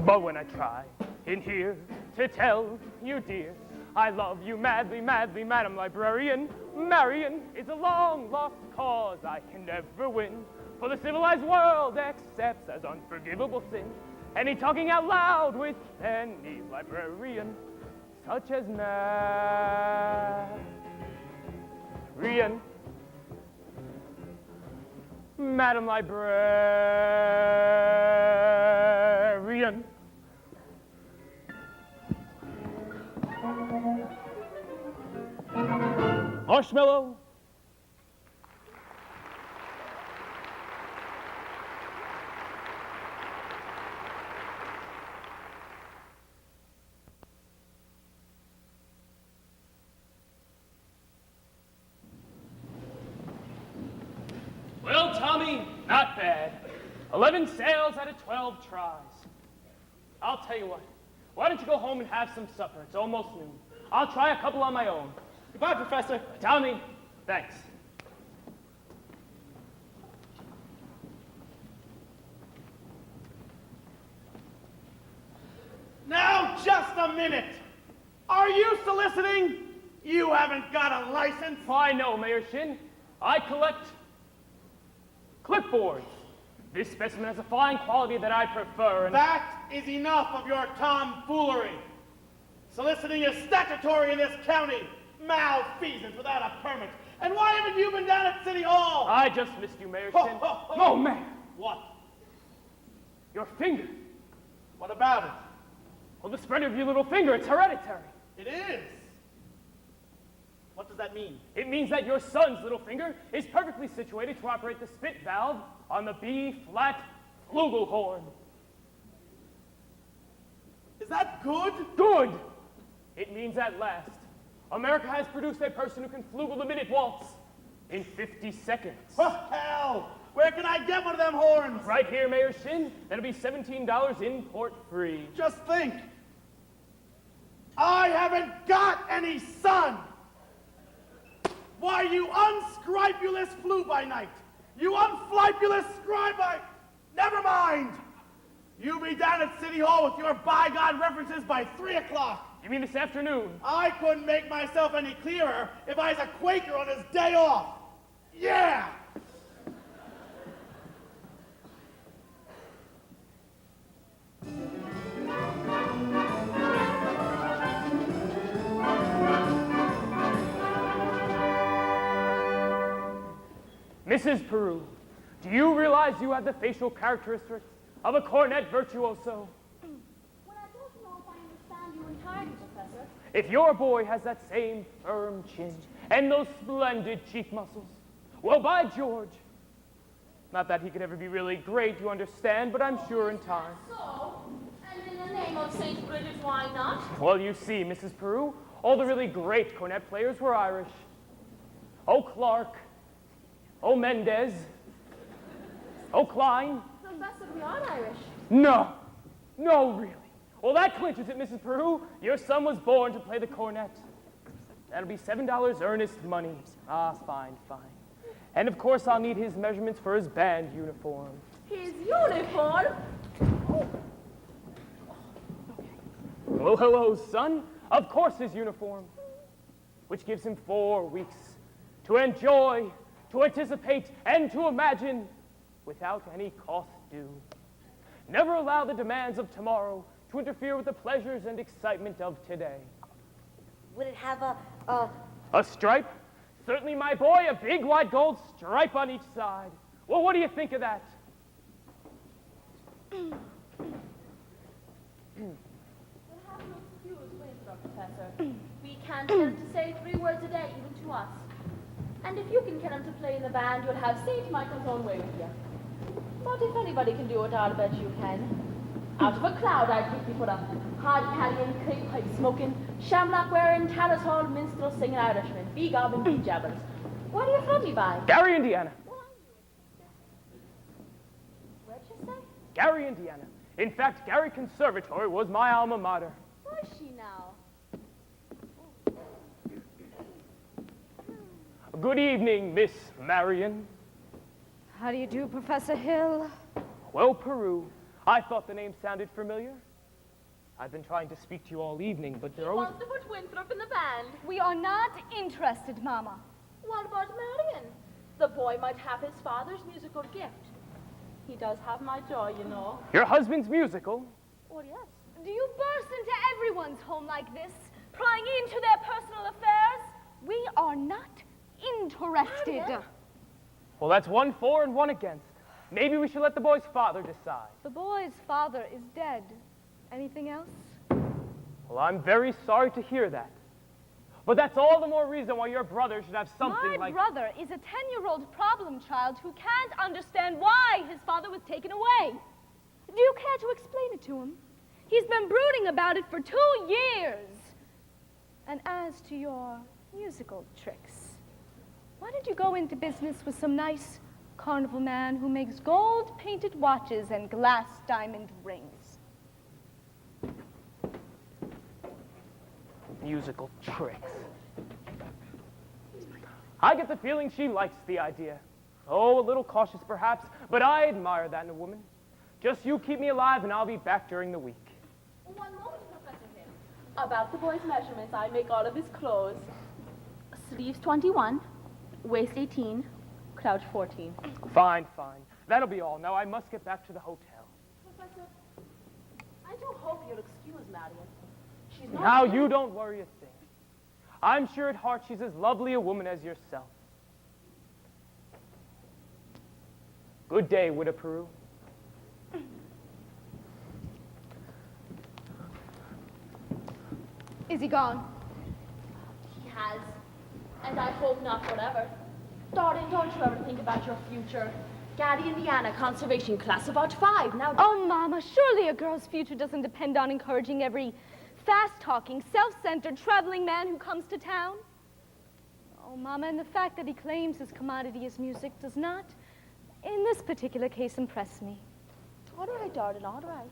But when I try in here to tell you, dear, I love you madly, madly, Madam Librarian, Marion is a long lost cause I can never win, for the civilized world accepts as unforgivable sin any talking out loud with any librarian, such as Marion. Madam Librarian. Marshmallow. Well, Tommy, not bad. 11 sails out of 12 tries. I'll tell you what. Why don't you go home and have some supper? It's almost noon. I'll try a couple on my own. Goodbye, Professor. Tommy, thanks. Now, just a minute. Are you soliciting? You haven't got a license. I know, Mayor Shin. I collect clipboards. This specimen has a fine quality that I prefer, and That is enough of your tomfoolery. Soliciting is statutory in this county. Malfeasance without a permit. And why haven't you been down at City Hall? I just missed you, Mayor Ho, Shin. ho, ho. Oh, Mayor, What? your finger. What about it? Well, the spread of your little finger, it's hereditary. It is. What does that mean? It means that your son's little finger is perfectly situated to operate the spit valve on the B-flat flugelhorn. Is that good? Good! It means at last, America has produced a person who can flugle the minute waltz in 50 seconds. Oh, hell! Where can I get one of them horns? Right here, Mayor Shin. That'll be $17 import free. Just think. I haven't got any son! Why, you unscrupulous flew-by-night! You unflipulous scribe-by... Never mind! You'll be down at City Hall with your bygone references by 3 o'clock. You mean this afternoon? I couldn't make myself any clearer if I was a Quaker on his day off. Yeah! Mrs. Peru, do you realize you have the facial characteristics of a cornet virtuoso? Well, I don't know if I understand you entirely, Professor. If your boy has that same firm chin and those splendid cheek muscles, well, by George. Not that he could ever be really great, you understand, but I'm sure in time. So, and in the name of St. Bridget, why not? Well, you see, Mrs. Peru, all the really great cornet players were Irish. Oh, Clark. Oh, Mendez. Oh, Klein. Professor, we are Irish. No. No, really. Well, that clinches it, Mrs. Peru. Your son was born to play the cornet. That'll be $7 earnest money. Ah, fine, fine. And of course, I'll need his measurements for his band uniform. His uniform? Well, hello, son. Of course, his uniform, which gives him 4 weeks to enjoy, to anticipate, and to imagine without any cost due. Never allow the demands of tomorrow to interfere with the pleasures and excitement of today. Would it have a A stripe? Certainly, my boy, a big white gold stripe on each side. Well, what do you think of that? You'll have to excuse Winthrop, Professor. We can't get him to say 3 words a day, even to us. And if you can get him to play in the band, you'll have St. Michael's own way with you. But if anybody can do it, I'll bet you can. Out of a cloud, I'd quickly put a hard-carrying, clay-pipe smoking, shamrock wearing, Tallis Hall minstrel singing Irishman, be-gob and be-jabbers. What are you from me by? Gary, Indiana. Where'd you say? Gary, Indiana. In fact, Gary Conservatory was my alma mater. Was she now? Good evening, Miss Marion. How do you do, Professor Hill? Well, Peru, I thought the name sounded familiar. I've been trying to speak to you all evening, but He there always... wants to put Winthrop in the band. We are not interested, Mama. What about Marion? The boy might have his father's musical gift. He does have my joy, you know. Your husband's musical? Well, yes. Do you burst into everyone's home like this, prying into their personal affairs? We are not interested. Marion? Well, that's 1 for and 1 against. Maybe we should let the boy's father decide. The boy's father is dead. Anything else? Well, I'm very sorry to hear that. But that's all the more reason why your brother should have something My like... brother is a 10-year-old problem child who can't understand why his father was taken away. Do you care to explain it to him? He's been brooding about it for 2 years. And as to your musical tricks, why don't you go into business with some nice carnival man who makes gold-painted watches and glass diamond rings? Musical tricks. I get the feeling she likes the idea. Oh, a little cautious perhaps, but I admire that in a woman. Just you keep me alive and I'll be back during the week. One moment, Professor Hill. About the boy's measurements, I make all of his clothes. Sleeves 21, waist 18, crouch 14. Fine, fine. That'll be all. Now I must get back to the hotel. Professor, I do hope you'll excuse Marion. She's not... Now you don't worry a thing. I'm sure at heart she's as lovely a woman as yourself. Good day, Widow Peru. Is he gone? He has. And I hope not forever. Darling, don't you ever think about your future. Gaddy, Indiana, conservation class about 5. Now... Oh, Mama, surely a girl's future doesn't depend on encouraging every fast-talking, self-centered, traveling man who comes to town. Oh, Mama, and the fact that he claims his commodity is music does not, in this particular case, impress me. All right, darling, all right.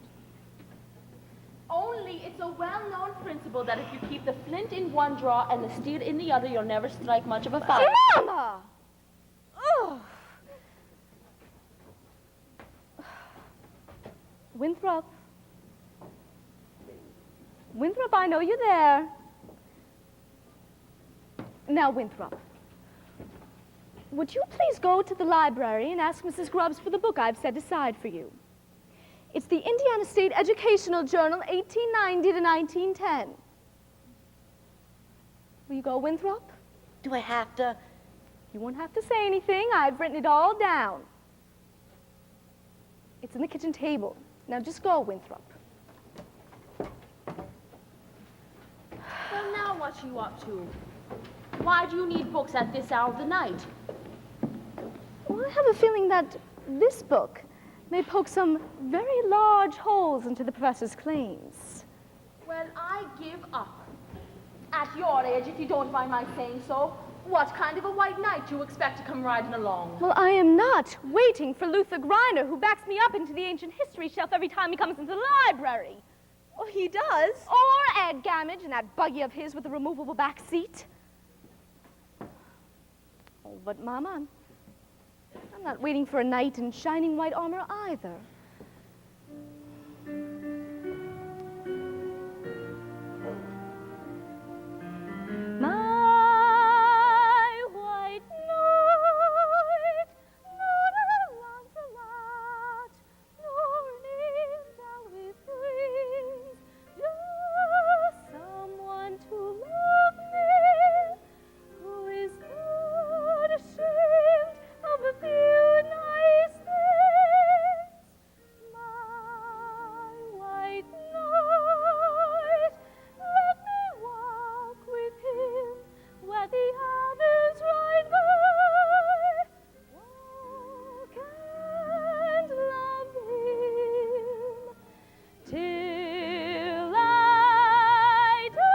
Only it's a well-known principle that if you keep the flint in one drawer and the steel in the other, you'll never strike much of a fire. Mama! Oh! Winthrop. Winthrop, I know you're there. Now, Winthrop, would you please go to the library and ask Mrs. Grubbs for the book I've set aside for you? It's the Indiana State Educational Journal, 1890 to 1910. Will you go, Winthrop? Do I have to? You won't have to say anything. I've written it all down. It's in the kitchen table. Now just go, Winthrop. Well, now what you up to? Why do you need books at this hour of the night? Well, I have a feeling that this book may poke some very large holes into the professor's claims. Well, I give up. At your age, if you don't mind my saying so, what kind of a white knight do you expect to come riding along? Well, I am not waiting for Luther Griner, who backs me up into the ancient history shelf every time he comes into the library. Oh, he does? Or Ed Gamage in that buggy of his with the removable back seat. Oh, but Mama, I'm not waiting for a knight in shining white armor either. My white knight, nor Lancelot, nor an angel with wings, just someone to love me, who is not ashamed of a few nice things. My white knight, let me walk with him where the others ride by. Walk and love him till I die.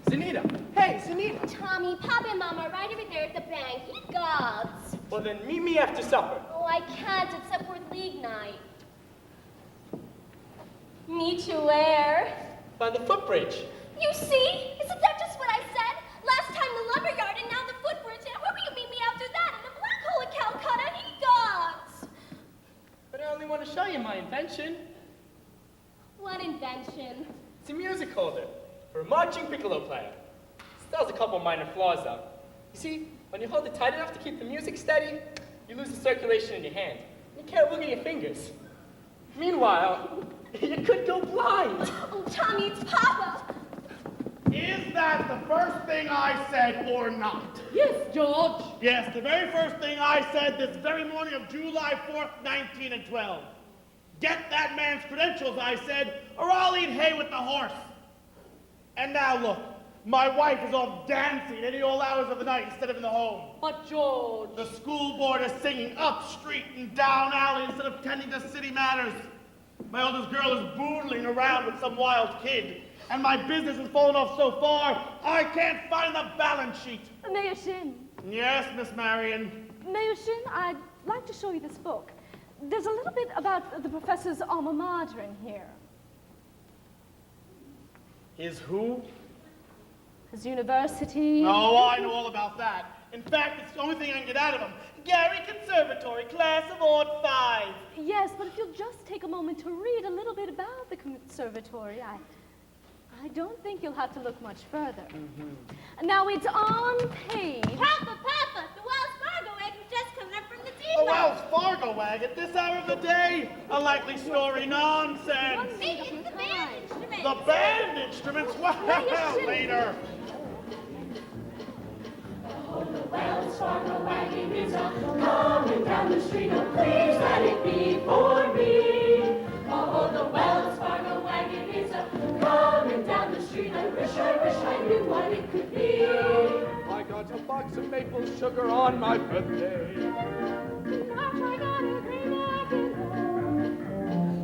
Zanita! Hey, Zanita! Tommy, Papa and Mama are right over there at the bank. Eat gods. Well, then meet me after supper. Oh, I can't. It's Upward League night. Meet you where? By the footbridge. You see? Isn't that just what I said? Last time the lumberyard and now the footbridge. And where will you meet me after that? In the black hole of Calcutta? Eat gods. But I only want to show you my invention. What invention? It's a music holder for a marching piccolo player. Still has a couple minor flaws, though. You see, when you hold it tight enough to keep the music steady, you lose the circulation in your hand. You can't wiggle your fingers. Meanwhile, you could go blind. Oh, Tommy, it's Papa. Is that the first thing I said or not? Yes, George. Yes, the very first thing I said this very morning of July 4th, 1912. Get that man's credentials, I said, or I'll eat hay with the horse. And now look, My wife is off dancing any all hours of the night instead of in the home. But George. The school board is singing up street and down alley instead of tending to city matters. My oldest girl is boodling around with some wild kid. And my business has fallen off so far, I can't find the balance sheet. Mayor Shin. Yes, Miss Marion. Mayor Shin, I'd like to show you this book. There's a little bit about the professor's alma mater in here. His who? His university. Oh, I know all about that. In fact, it's the only thing I can get out of him. Gary Conservatory, class of Ord 5. Yes, but if you'll just take a moment to read a little bit about the conservatory, I don't think you'll have to look much further. Now, it's on page... Papa, the Wells Fargo wagon just coming up from the A depot. Wells Fargo wagon this hour of the day? A likely story nonsense. It's the band instruments. The band instruments? Well, later. Oh, the Wells Fargo wagon is coming down the street. Oh, please let it be for me. Oh, the Wells Fargo wagon is coming down the street. I wish I knew what it could be. I got a box of maple sugar on my birthday.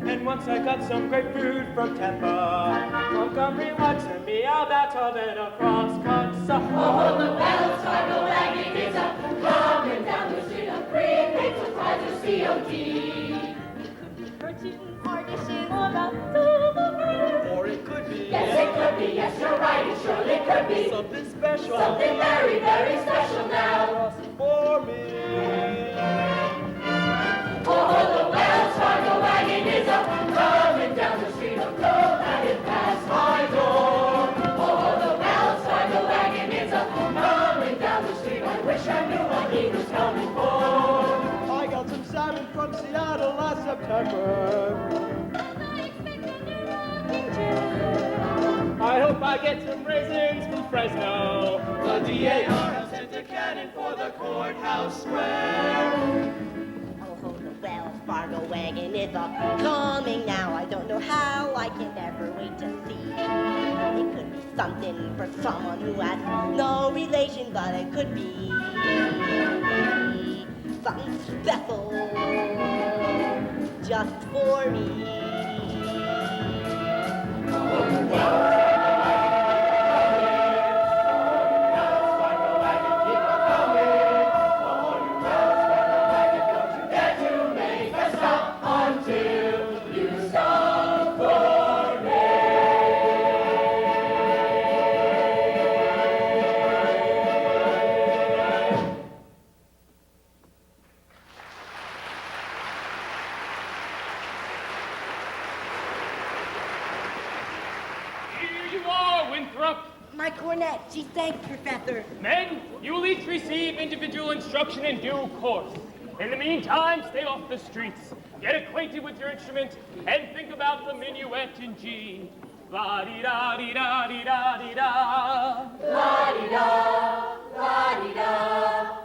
And once I got some grapefruit from Tampa. Montgomery watching me out that little cross-cut Oh, the Wells Fargo wagon is coming down the street. A prepaid surprise or COD. Or it could be. Yes, it could be. Yes, you're right. It surely could be. Something special. Something very, very special now. For me. Oh, the Wells Fargo wagon is coming down the street. Oh, don't let it pass my door. Oh, the Wells Fargo wagon is coming down the street. I wish I knew what he was coming for. I got some salmon from Seattle last September. I hope I get some raisins from Fresno. The DAR has sent a cannon for the courthouse square. Oh, the Wells Fargo wagon is coming now. I don't know how, I can never wait to see. It could be something for someone who has no relation, but it could be something special just for me. My cornet, she thanks, Professor. Men, you will each receive individual instruction in due course. In the meantime, stay off the streets, get acquainted with your instrument, and think about the minuet in G. La-di-da-di-da-di-da-di-da. La-di-da, la-di-da.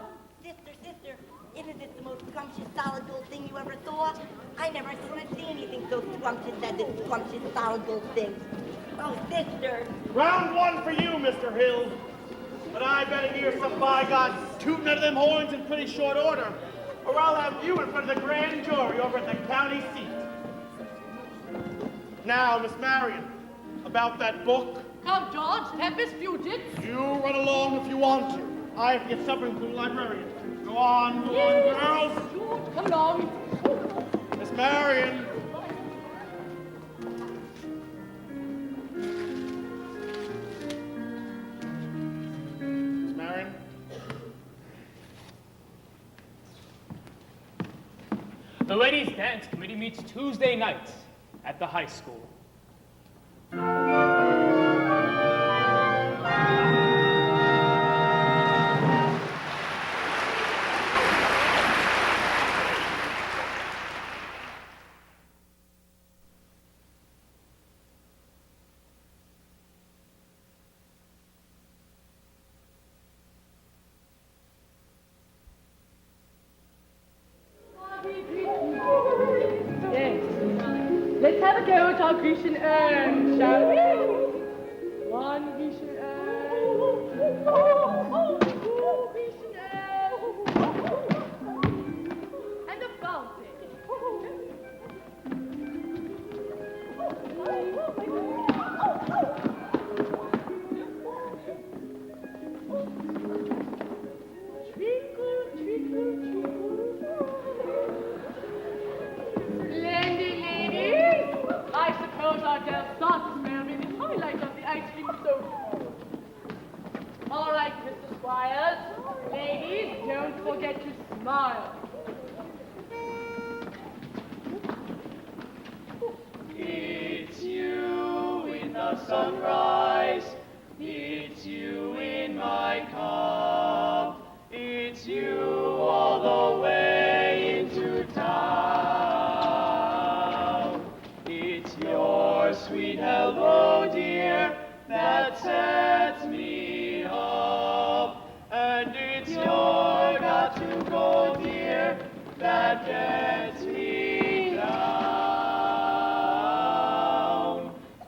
Sister, isn't it the most scrumptious solid gold thing you ever saw? I never see anything so scrumptious as this scrumptious solid gold thing. Oh, sister. Round one for you, Mr. Hill. But I better hear some bygones tooting out of them horns in pretty short order, or I'll have you in front of the grand jury over at the county seat. Now, Miss Marion, about that book. Come, George, Tempest Fugit. You run along if you want to. I have to get supper from the librarian. Go on, girls. George, come along. Miss Marion. Miss Marion. The ladies' dance committee meets Tuesday nights at the high school. Yes. Let's have a go at our Grecian urn, shall we? One Grecian urn. forget to smile. It's you in the sunrise. It's you in my cup. It's you all the way into town. It's your sweet hello, dear, that sets me up. And it's your got to go, dear, that gets me down.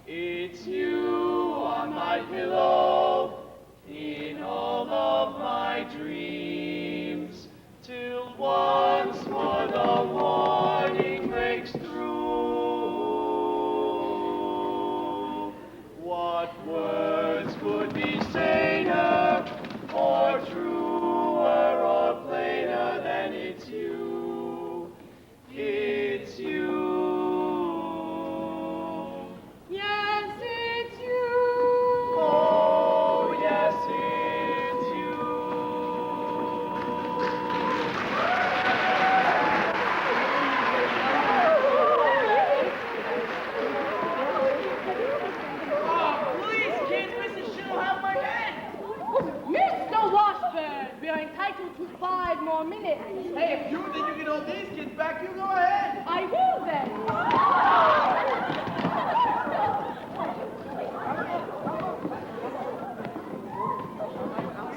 It's you on my pillow in all of my dreams, till once more the morning breaks through. What words could be saner, or truer, or plainer than it's you? It's you. Yes, it's you. Oh, yes, it's you. Oh, please, kids, Mrs. Shit'll have my head. Mr. Washburn, we are entitled to 5 more minutes. Hey, if you think you can hold these kids back, you go ahead. I will then.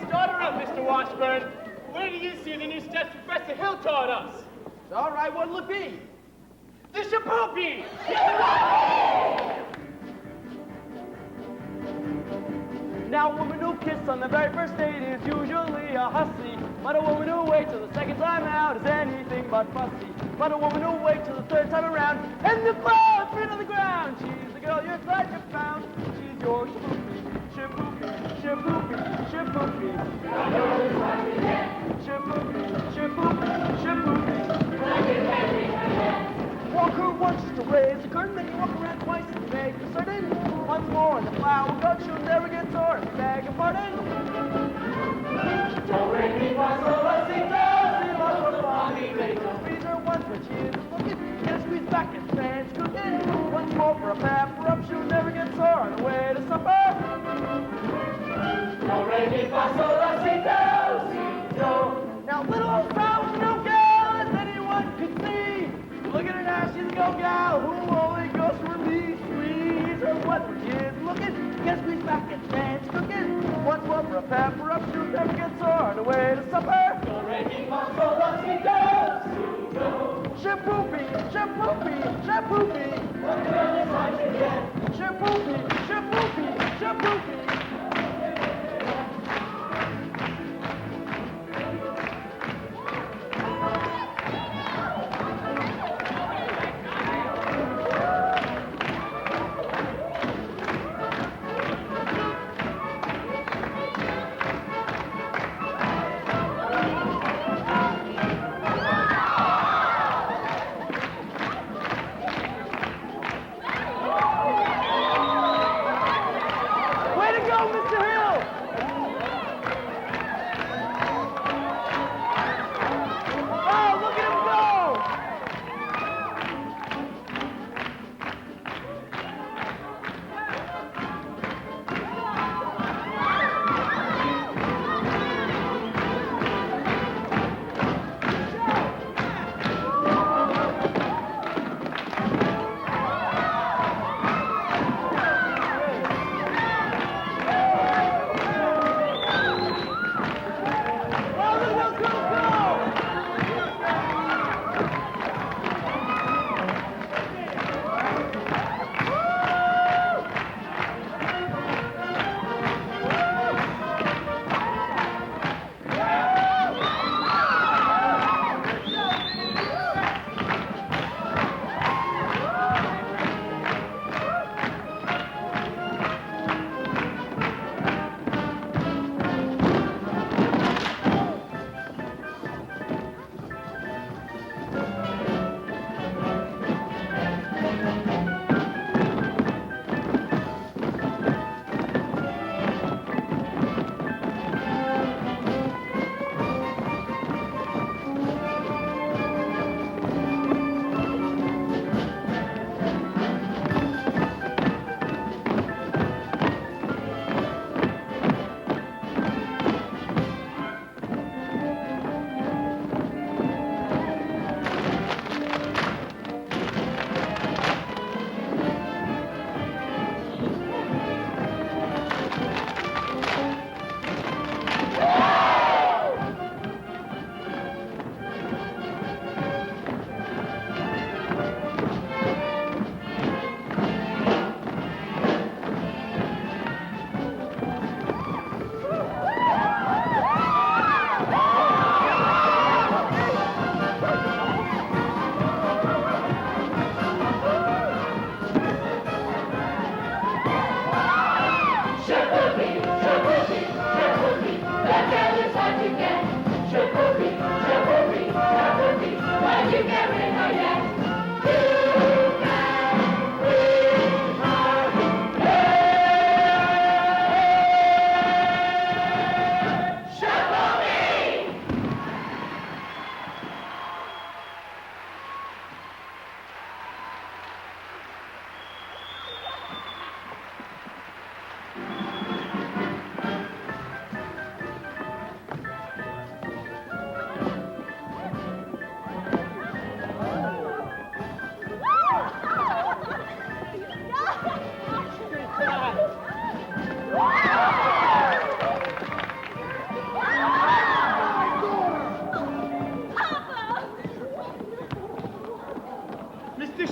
Start her up, Mr. Washburn. Where do you see the new steps Professor Hill taught us? All right, what'll it be? The Shapoopy! Now, a woman who kissed on the very first date is usually a hussy. But a woman who waits till the second time out is anything but fussy. But a woman who waits till the third time around and the clouds feet on the ground. She's the girl you're glad you found. She's your shapoopy, shapoopy, shapoopy, shapoopy. Shapoopy, shapoopy, shapoopy. Walk her once just to raise the curtain, then you walk around twice and beg for certain. Once more and the flower goes, she'll never get sore. Beg your pardon. Don't make me pass the rusty down. See lots of fun. Squeeze her once when she isn't looking. Get a squeeze back and fans cooking. Once more for a pepper up, she'll never get sore on the way to supper. Don't make me pass the rusty down. Now little old fowl with no gal as anyone could see. Look at her now, she's a go-gal who only goes for me. Squeeze her once when she is looking. Get a squeeze back and fans cooking. Once more for a pepper up, she'll never get sore on the way to supper. Shapoopy, shapoopy, shapoopy. Shapoopy, shapoopy, shapoopy. Way to go,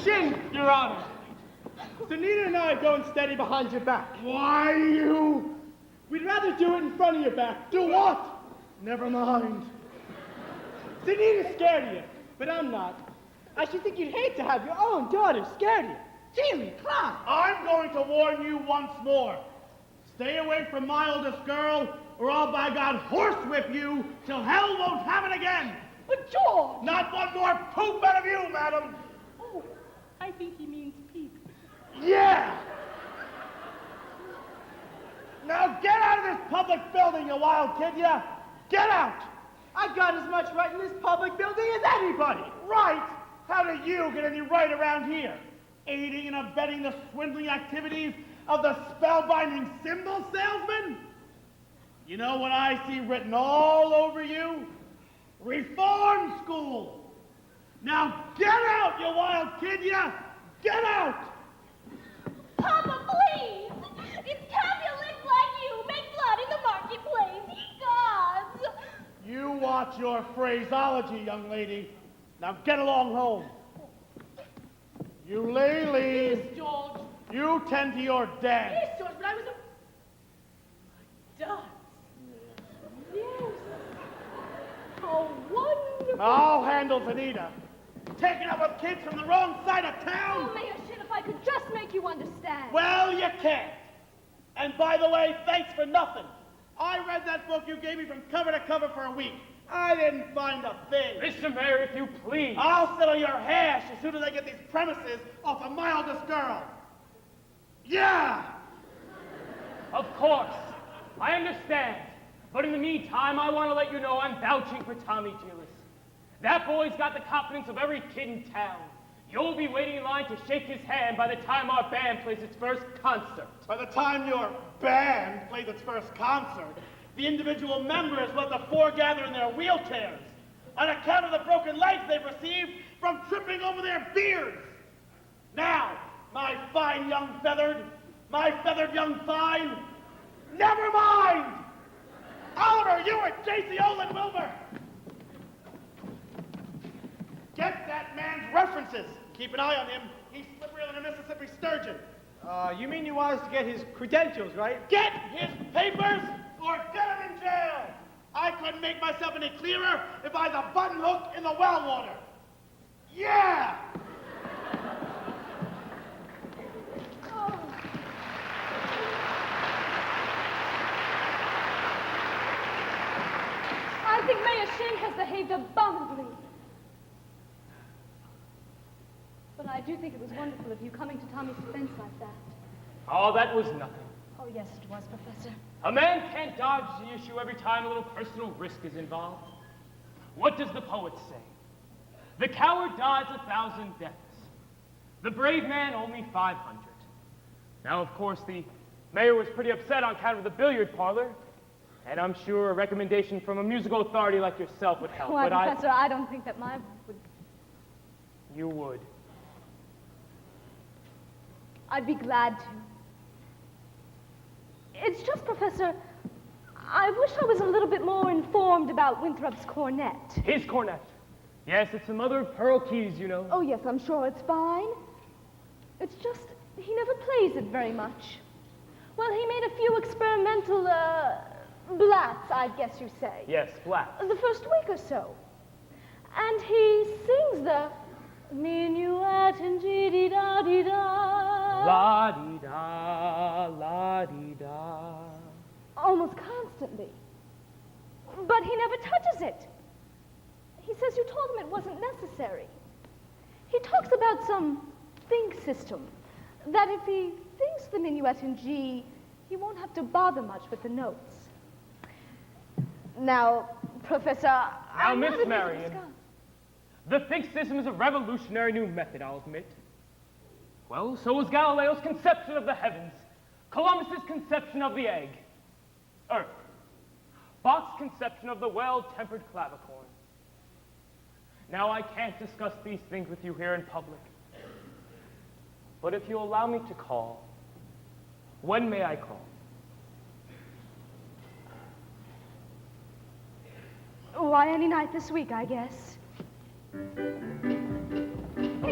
shin, Your Honor. So Nina and I are going steady behind your back. Why, you? We'd rather do it in front of your back. Do what? Never mind. So Nina's scared of you, but I'm not. I should think you'd hate to have your own daughter scared of you. Jimmy, come on. I'm going to warn you once more. Stay away from my oldest girl, or I'll by God horsewhip you till hell won't have it again. But George! Not one more poop out of you, madam. Oh, I think he means peep. Yeah! Now get out of this public building, you wild kid, ya! Get out! I got as much right in this public building as anybody. Right? How do you get any right around here? Aiding and abetting the swindling activities of the spellbinding symbol salesman? You know what I see written all over you? Reform school! Now get out, you wild kid, ya! Get out! Papa, please! It's Capulet like you make blood in the marketplace. Ye gods! You watch your phraseology, young lady. Now get along home. You ladies. Yes, George. You tend to your dad. Yes, George, but I was a... My dance. Yes. How wonderful. All handles Anita. Taking up with kids from the wrong side of town. Oh, Mayor Shin, if I could just make you understand. Well, you can't. And by the way, thanks for nothing. I read that book you gave me from cover to cover for a week. I didn't find a thing. Mr. Mayor, if you please. I'll settle your hash as soon as I get these premises off of my oldest girl. Yeah! Of course. I understand. But in the meantime, I want to let you know I'm vouching for Tommy Gillis. That boy's got the confidence of every kid in town. You'll be waiting in line to shake his hand by the time our band plays its first concert. By the time your band plays its first concert, the individual members will have to foregather in their wheelchairs on account of the broken legs they've received from tripping over their beards. Now, my fine young feathered, my feathered young fine, never mind! Oliver, you and J.C. Olin Wilbur! Get that man's references. Keep an eye on him. He's slipperier than a Mississippi sturgeon. You mean you want us to get his credentials, right? Get his papers or get him in jail. I couldn't make myself any clearer if I was a button hook in the well water. Yeah! I think Mayor Shin has behaved abominably. But I do think it was wonderful of you coming to Tommy's defense like that. Oh, that was nothing. Oh, yes, it was, Professor. A man can't dodge the issue every time a little personal risk is involved. What does the poet say? The coward dies 1,000 deaths. The brave man only 500. Now, of course, the mayor was pretty upset on account of the billiard parlor, and I'm sure a recommendation from a musical authority like yourself would help. Why, but Professor, I don't think that mine would... You would. I'd be glad to. It's just, Professor, I wish I was a little bit more informed about Winthrop's cornet. His cornet? Yes, it's the mother of pearl keys, you know. Oh, yes, I'm sure it's fine. It's just, he never plays it very much. Well, he made a few experimental, blats, I guess you say. Yes, blats. The first week or so. And he sings the minuet and dee-dee-da-dee-da. La-dee-da, la-dee-da. Almost constantly. But he never touches it. He says you told him it wasn't necessary. He talks about some think system, that if he thinks the minuet in G, he won't have to bother much with the notes. Now, Professor, Now, Miss Marion, the think system is a revolutionary new method, I'll admit. Well, so was Galileo's conception of the heavens, Columbus's conception of the egg, Earth, Bach's conception of the well-tempered clavichord. Now, I can't discuss these things with you here in public, but if you'll allow me to call, when may I call? Why, any night this week, I guess. Hey,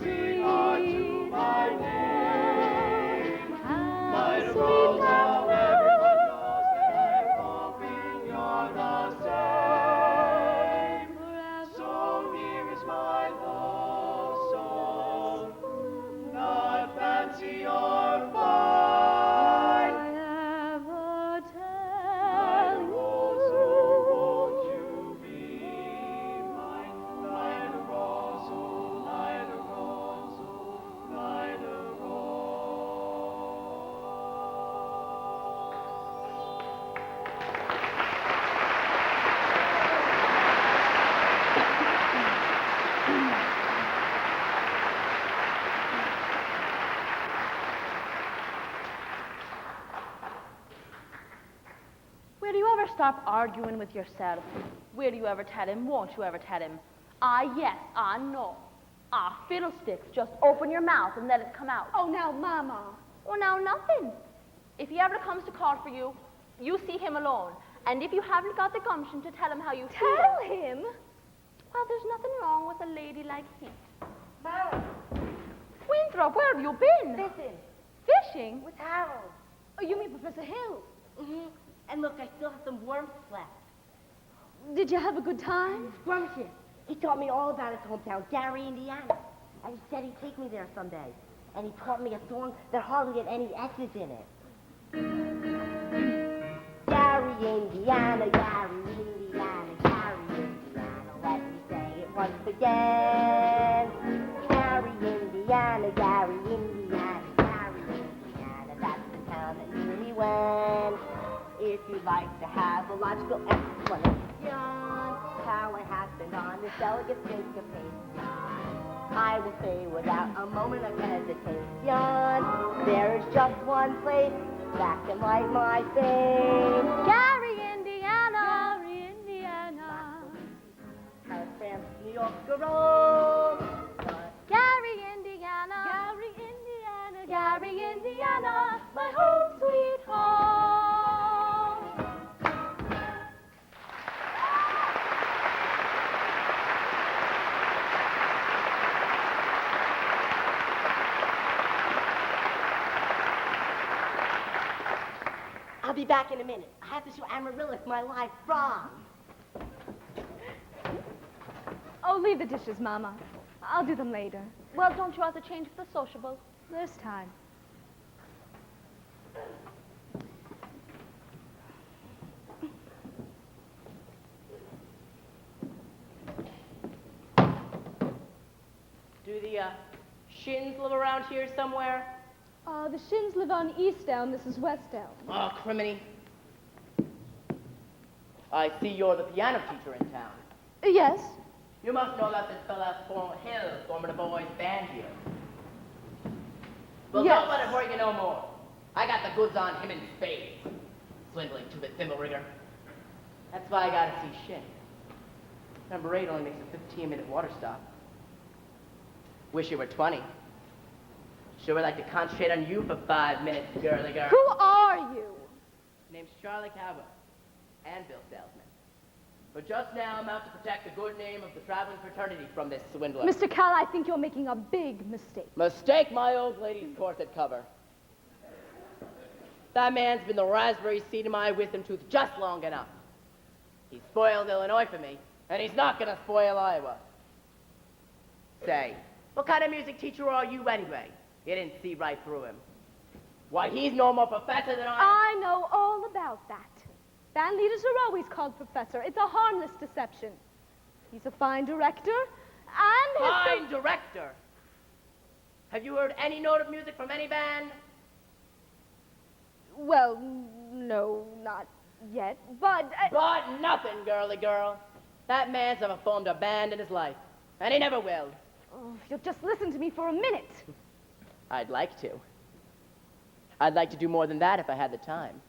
sweetheart to my name. My How rose, sweet how that everyone knows that I'm hoping you're the same. So here is my love song, not fancy or fine. ever My tell rose, you. oh, won't you be mine? My rose, oh, my rose, oh, my Where do you ever stop arguing with yourself? Where do you ever tell him? Won't you ever tell him? Ah, yes, ah, no. Ah, fiddlesticks, just open your mouth and let it come out. Oh, now, Mama. Well, now, nothing. If he ever comes to call for you, you see him alone. And if you haven't got the gumption to tell him how you feel... Tell him? Well, there's nothing wrong with a lady like him. Mama, Winthrop, where have you been? listen. Fishing? With Harold. Oh, you mean Professor Hill? Mm-hmm. And look, I still have some worms left. Did you have a good time? Scrumptious. He taught me all about his hometown, Gary, Indiana. And he said he'd take me there someday. And he taught me a song that hardly had any S's in it. Gary, Indiana, Gary, Indiana, Gary, Indiana. Let me say it once again. Gary, Indiana, Gary, Indiana, Gary, Indiana. That's the town that you and me went. If you'd like to have a logical explanation, how it happened on this delicate syncopation, I will say without a moment of hesitation, there is just one place that can light my fame. Gary, Indiana. Gary, Indiana. Paris, France, New York, Rome. Gary, Indiana. Gary, Indiana. Gary, Indiana. My home, sweet home. I'll be back in a minute. I have to show Amaryllis my live frog. Oh, leave the dishes, Mama. I'll do them later. Well, don't you have to change for the sociable? There's time. Do the Shins live around here somewhere? The Shins live on East Elm. This is West Elm. Oh, criminy. I see you're the piano teacher in town. Yes. You must know that this fella Hill forming the boys' band here. Well, Yes. don't let it worry you no more. I got the goods on him in spades. Swindling two-bit thimble rigger. That's why I gotta see Shin. Number 8 only makes a 15-minute water stop. Wish you were 20. Sure would like to concentrate on you for 5 minutes, girly girl. Who are you? Name's Charlie Cowboy and Bill Salesman. But just now I'm out to protect the good name of the traveling fraternity from this swindler. Mr. Cal, I think you're making a big mistake. Mistake my old lady's corset cover. That man's been the raspberry seed of my wisdom tooth just long enough. He spoiled Illinois for me, and he's not gonna spoil Iowa. Say, what kind of music teacher are you anyway? You didn't see right through him. Why, he's no more professor than I know all about that. Band leaders are always called professor. It's a harmless deception. He's a fine director, and his... Fine director? Have you heard any note of music from any band? Well, no, not yet, but... But nothing, girly girl. That man's never formed a band in his life, and he never will. Oh, if you'll just listen to me for a minute. I'd like to. I'd like to do more than that if I had the time.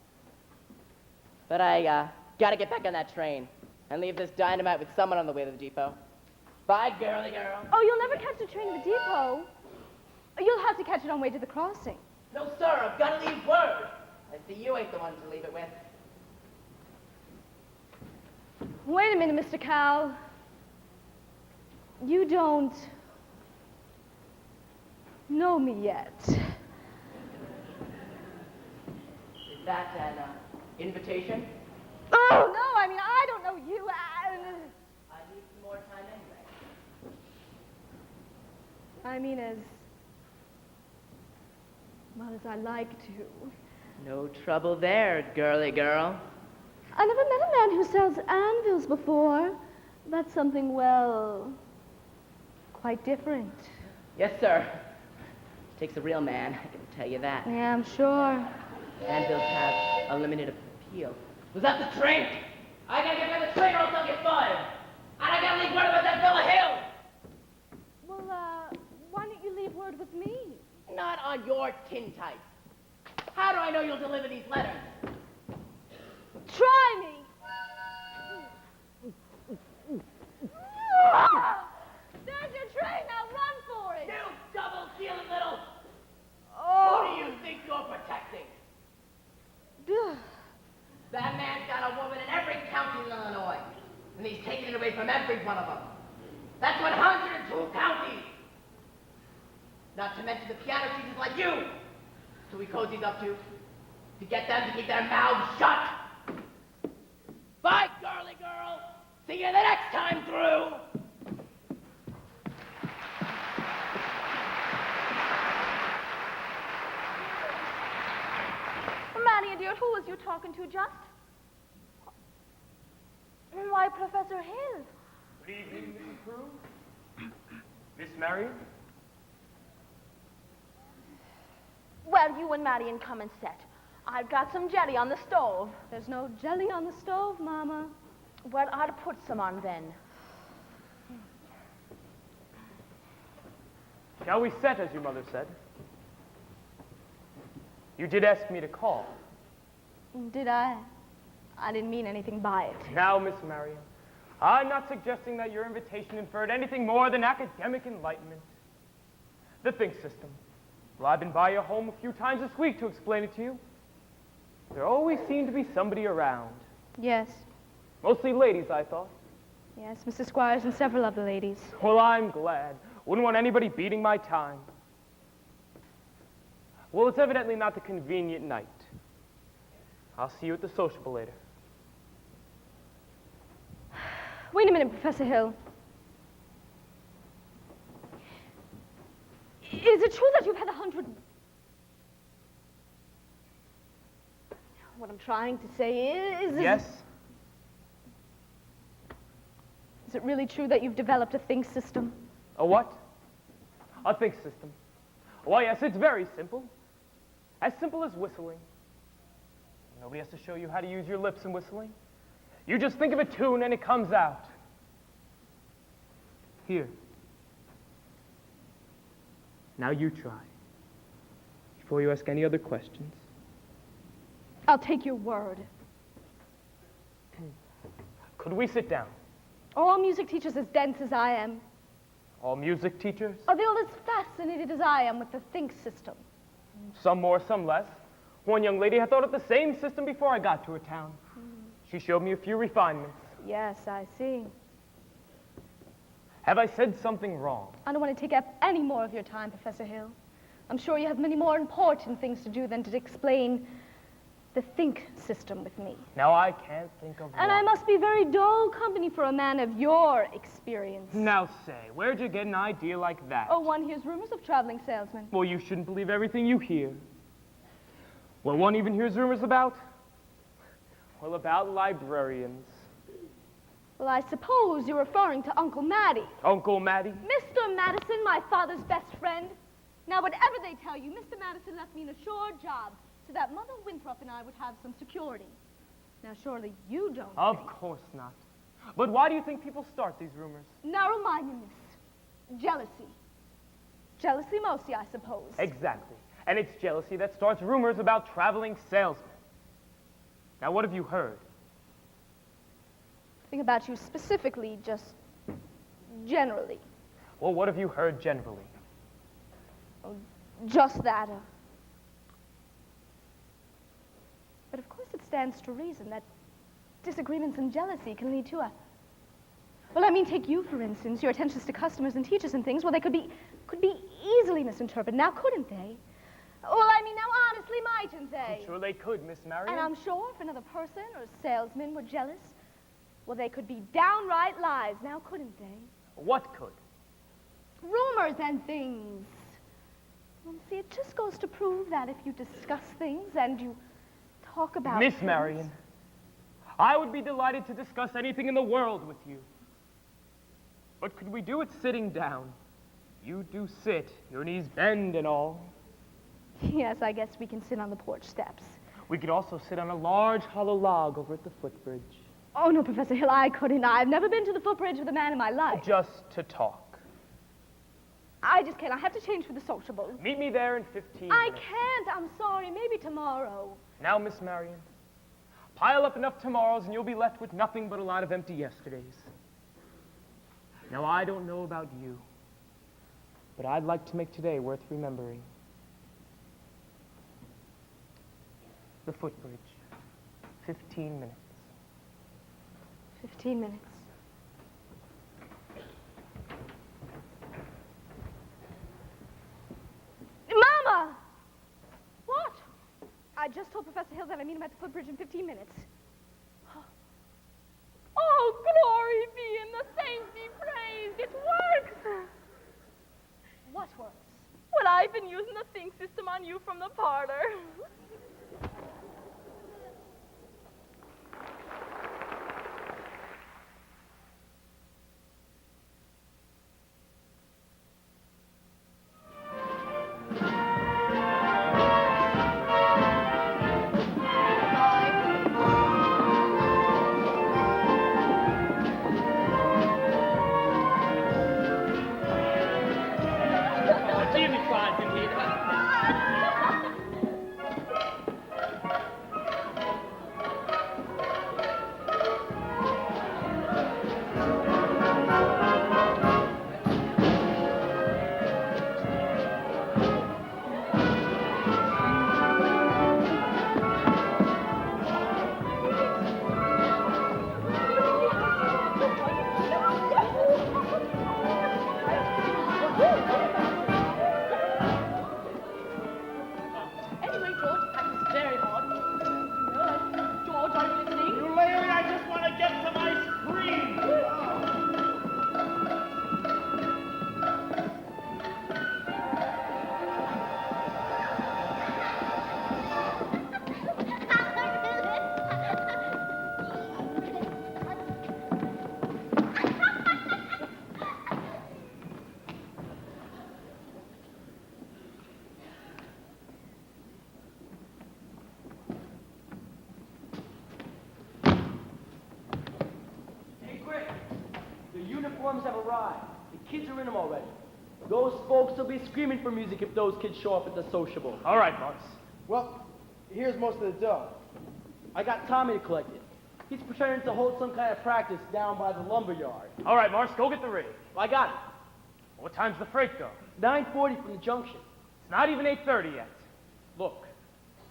But I gotta get back on that train and leave this dynamite with someone on the way to the depot. Bye, girly girl. Oh, you'll never catch the train to the depot. You'll have to catch it on way to the crossing. No, sir, I've gotta leave word. I see you ain't the one to leave it with. Wait a minute, Mr. Cal. You don't know me yet. Is that an invitation? Oh, no, I mean, I don't know you. I need some more time anyway. I mean, as well as I like to. No trouble there, girly girl. I never met a man who sells anvils before. That's something, well, quite different. Yes, sir. Takes a real man, I can tell you that. Yeah, I'm sure. Anvils have a limited appeal. Was that the train? I gotta get by the train or else I'll get fired. And I gotta leave word about that fella Hill. Well, why don't you leave word with me? Not on your tintype. How do I know you'll deliver these letters? Try me! There's your train, now run for it! You double-dealing little... Oh. Who do you think you're protecting? That man's got a woman in every county in Illinois, and he's taking it away from every one of them. That's 102 counties! Not to mention the piano teachers like you! So he cozies up to get them to keep their mouths shut! Bye, girly girl! See you the next time through! Manny, dear, who was you talking to just? Why, Professor Hill. Good evening, Mrs. Crew. Miss Marion? Well, you and Marion come and sit. I've got some jelly on the stove. There's no jelly on the stove, Mama. Well, I'll put some on then. Shall we set, as your mother said? You did ask me to call. Did I? I didn't mean anything by it. Now, Miss Marion, I'm not suggesting that your invitation inferred anything more than academic enlightenment. The think system. Well, I've been by your home a few times this week to explain it to you. There always seemed to be somebody around. Yes. Mostly ladies, I thought. Yes, Mrs. Squires and several other ladies. Well, I'm glad. Wouldn't want anybody beating my time. Well, it's evidently not the convenient night. I'll see you at the sociable later. Wait a minute, Professor Hill. Is it true that you've had 100... What I'm trying to say is... Yes? Is it really true that you've developed a think system? A what? A think system. Why, yes, it's very simple. As simple as whistling. Nobody has to show you how to use your lips in whistling. You just think of a tune and it comes out. Here. Now you try. Before you ask any other questions. I'll take your word. Could we sit down? All music teachers as dense as I am. All music teachers? Are they all as fascinated as I am with the think system? Some more, some less. One young lady had thought of the same system before I got to her town. She showed me a few refinements. Yes, I see. Have I said something wrong? I don't want to take up any more of your time, Professor Hill. I'm sure you have many more important things to do than to explain the think system with me. Now I can't think of And one. I must be very dull company for a man of your experience. Now say, where'd you get an idea like that? Oh, one hears rumors of traveling salesmen. Well, you shouldn't believe everything you hear. Well, one even hears rumors about? Well, about librarians. Well, I suppose you're referring to Uncle Matty. Uncle Matty? Mr. Madison, my father's best friend. Now, whatever they tell you, Mr. Madison left me in a sure job so that Mother Winthrop and I would have some security. Now, surely you don't Of think. course not. But why do you think people start these rumors? Narrow-mindedness. Jealousy. Jealousy mostly, I suppose. Exactly. And it's jealousy that starts rumors about traveling salesmen. Now, what have you heard? Think about you specifically, just generally. Well, what have you heard generally? Just that. But of course it stands to reason that disagreements and jealousy can lead to a... Well, I mean, take you, for instance, your attentions to customers and teachers and things. Well, they could be could be easily misinterpreted, now couldn't they? Well, I mean, now honestly, mightn't they? I'm sure they could, Miss Marion. And I'm sure if another person or salesman were jealous, well, they could be downright lies, now couldn't they? What could? Rumors and things. Well, see, it just goes to prove that if you discuss things and you talk about Miss things, Marion, I would be delighted to discuss anything in the world with you. But could we do it sitting down? You do sit, your knees bend and all. Yes, I guess we can sit on the porch steps. We could also sit on a large hollow log over at the footbridge. Oh, no, Professor Hill, I couldn't. I've never been to the footbridge with a man in my life. Just to talk. I just can't. I have to change for the sociable. Meet me there in 15 I minutes. can't. I'm sorry. Maybe tomorrow. Now, Miss Marion, pile up enough tomorrows and you'll be left with nothing but a lot of empty yesterdays. Now, I don't know about you, but I'd like to make today worth remembering. The footbridge. 15 minutes. 15 minutes. Mama! What? I just told Professor Hill that I meet him at the footbridge in 15 minutes. Oh, glory be and the saints be praised. It works. What works? Well, I've been using the think system on you from the parlor. Uniforms have arrived. The kids are in them already. Those folks will be screaming for music if those kids show up at the sociable. All right, Marks. Well, here's most of the dough. I got Tommy to collect it. He's pretending to hold some kind of practice down by the lumber yard. All right, Marks, go get the rig. I got it. What time's the freight go? 9:40 from the junction. It's not even 8:30 yet. Look,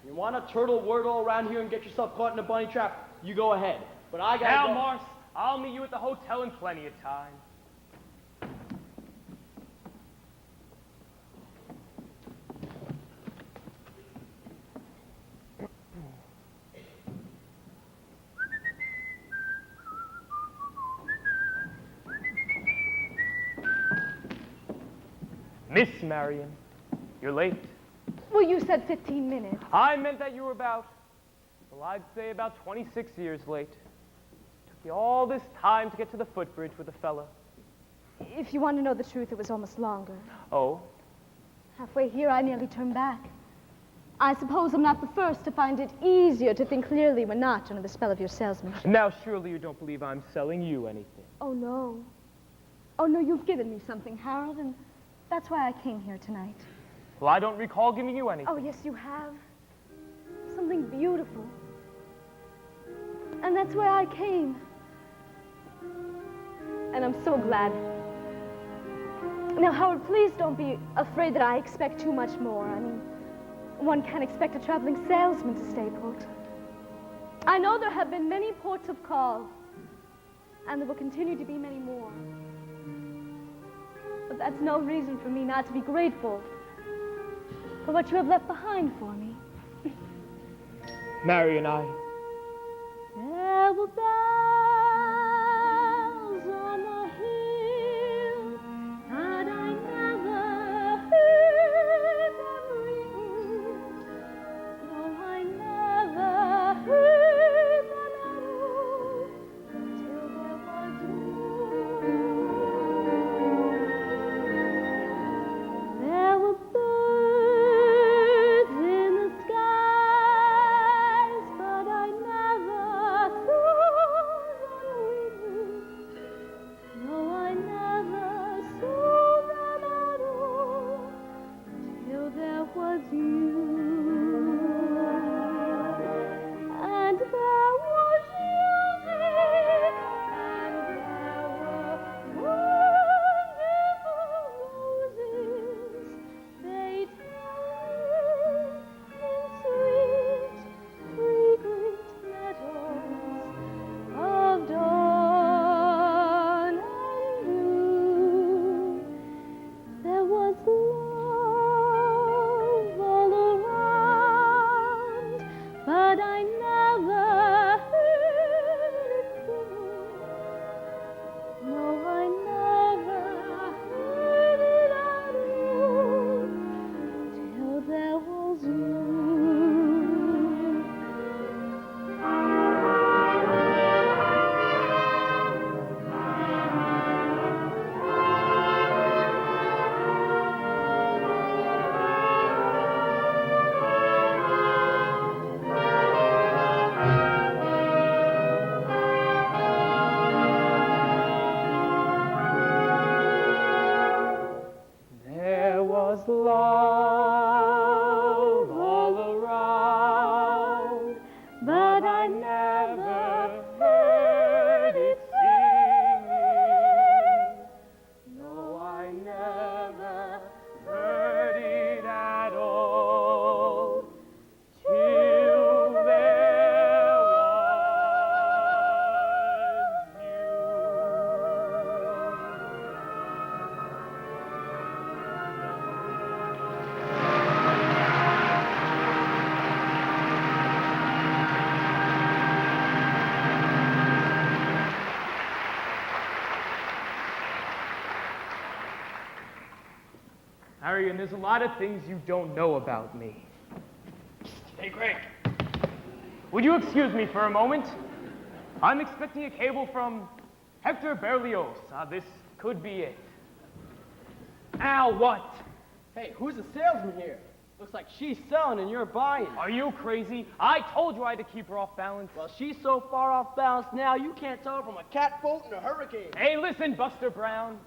you want to turtle word all around here and get yourself caught in a bunny trap, you go ahead. But I gotta Now, go. Marks, I'll meet you at the hotel in plenty of time. Miss Marion, you're late. Well, you said 15 minutes. I meant that you were about, well, I'd say about 26 years late. Took you all this time to get to the footbridge with a fella. If you want to know the truth, it was almost longer. Oh? Halfway here, I nearly turned back. I suppose I'm not the first to find it easier to think clearly when not under the spell of your salesmanship. Now, surely you don't believe I'm selling you anything. Oh, no. Oh, no, you've given me something, Harold, and that's why I came here tonight. Well, I don't recall giving you anything. Oh, yes, you have. Something beautiful. And that's why I came. And I'm so glad. Now, Howard, please don't be afraid that I expect too much more. I mean, one can't expect a traveling salesman to stay put. I know there have been many ports of call, and there will continue to be many more. But that's no reason for me not to be grateful for what you have left behind for me. Mary and I. There were bells on the hill, and I never heard them ring. No, I never heard them at all till there was you. There were birds in the skies, but I never saw them winging. No, I never saw them at all till there was you. And there was music, and there were wonderful roses. They twined in sweet, fragrant petals of dawn and blue. There was love all around, but I never heard it singing. No, I never heard it at all till there was you. There was love all around, But I never heard it singing. No, I never heard it at all till there was you. Harry, and there's a lot of things you don't know about me. Hey, Greg. Would you excuse me for a moment? I'm expecting a cable from Hector Berlioz. This could be it. Al, what? Hey, who's the salesman here? Looks like she's selling and you're buying. Are you crazy? I told you I had to keep her off balance. Well, she's so far off balance now, you can't tell her from a catboat in a hurricane. Hey, listen, Buster Brown.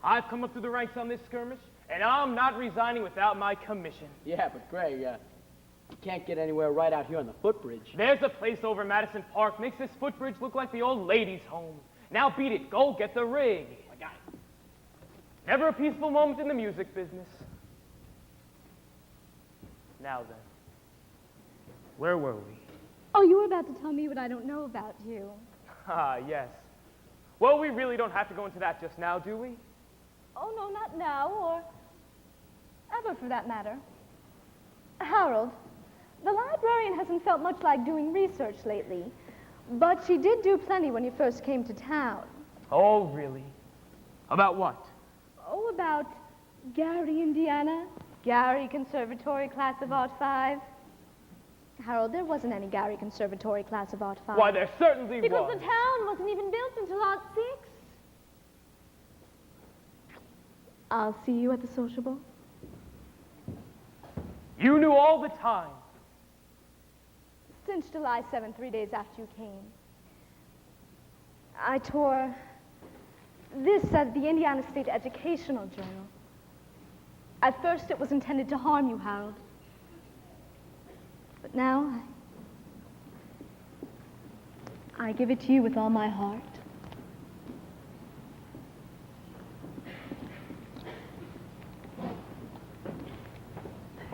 I've come up through the ranks on this skirmish, and I'm not resigning without my commission. Yeah, but Greg, you can't get anywhere right out here on the footbridge. There's a place over in Madison Park makes this footbridge look like the old ladies' home. Now beat it. Go get the rig. I got it. Never a peaceful moment in the music business. Now then, where were we? Oh, you were about to tell me what I don't know about you. Ah, yes. Well, we really don't have to go into that just now, do we? Oh, no, not now, or ever for that matter. Harold, the librarian hasn't felt much like doing research lately, but she did do plenty when you first came to town. Oh, really? About what? Oh, about Gary, Indiana, Gary Conservatory Class of Art 5. Harold, there wasn't any Gary Conservatory Class of Art 5. Why, there certainly because was. the town wasn't even built until Art 6. I'll see you at the sociable. You knew all the time. Since July 7th, 3 days after you came. I tore this as the Indiana State Educational Journal. At first, it was intended to harm you, Harold. But now, I give it to you with all my heart.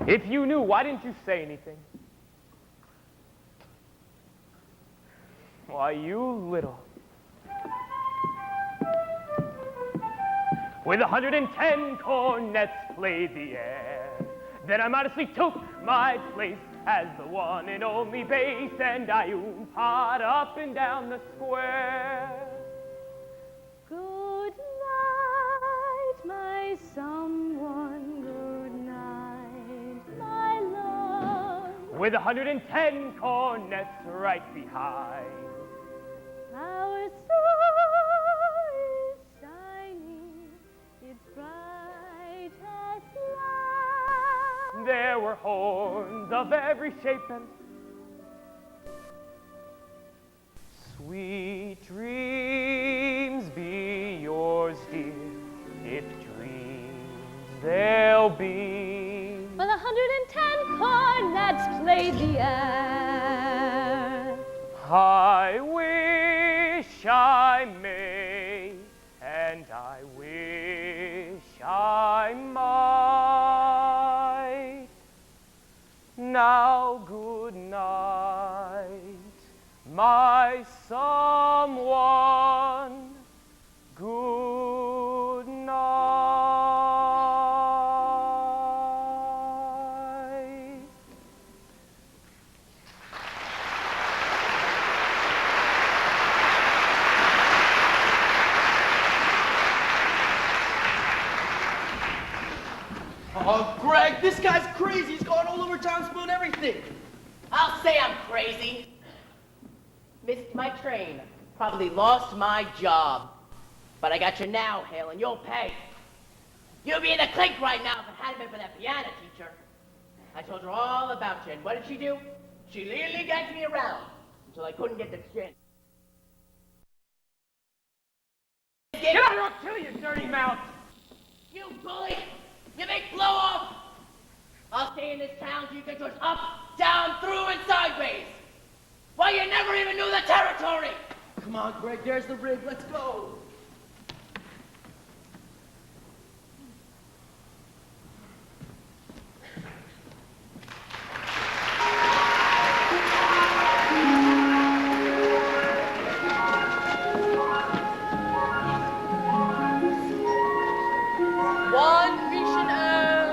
If you knew, why didn't you say anything? Why, you little. With 110 cornets played the air. Then I modestly took my place as the one and only bass, and I oompah up and down the square. Good night, my someone, good night, my love. With 110 cornets right behind. Our star is shining, it's bright as light. There were horns of every shape and sweet dreams be yours, dear, if dreams they'll be. While 110 cornets played the air. I wish I may, and I wish I might. Now good night, my someone, good night. Oh, Greg, this guy's crazy. He's going all over town spilling everything. I'll say I'm crazy. Missed my train. Probably lost my job. But I got you now, Hale, and you'll pay. You'll be in the clink right now if it hadn't been for that piano teacher. I told her all about you, and what did she do? She literally gagged me around until I couldn't get the chin. Get out or I'll kill you, dirty mouth! You bully! You big blow-off! I'll stay in this town till you get yours up, down, through, and sideways. Why, you never even knew the territory! Come on, Greg, there's the rig. Let's go. One Grecian herb,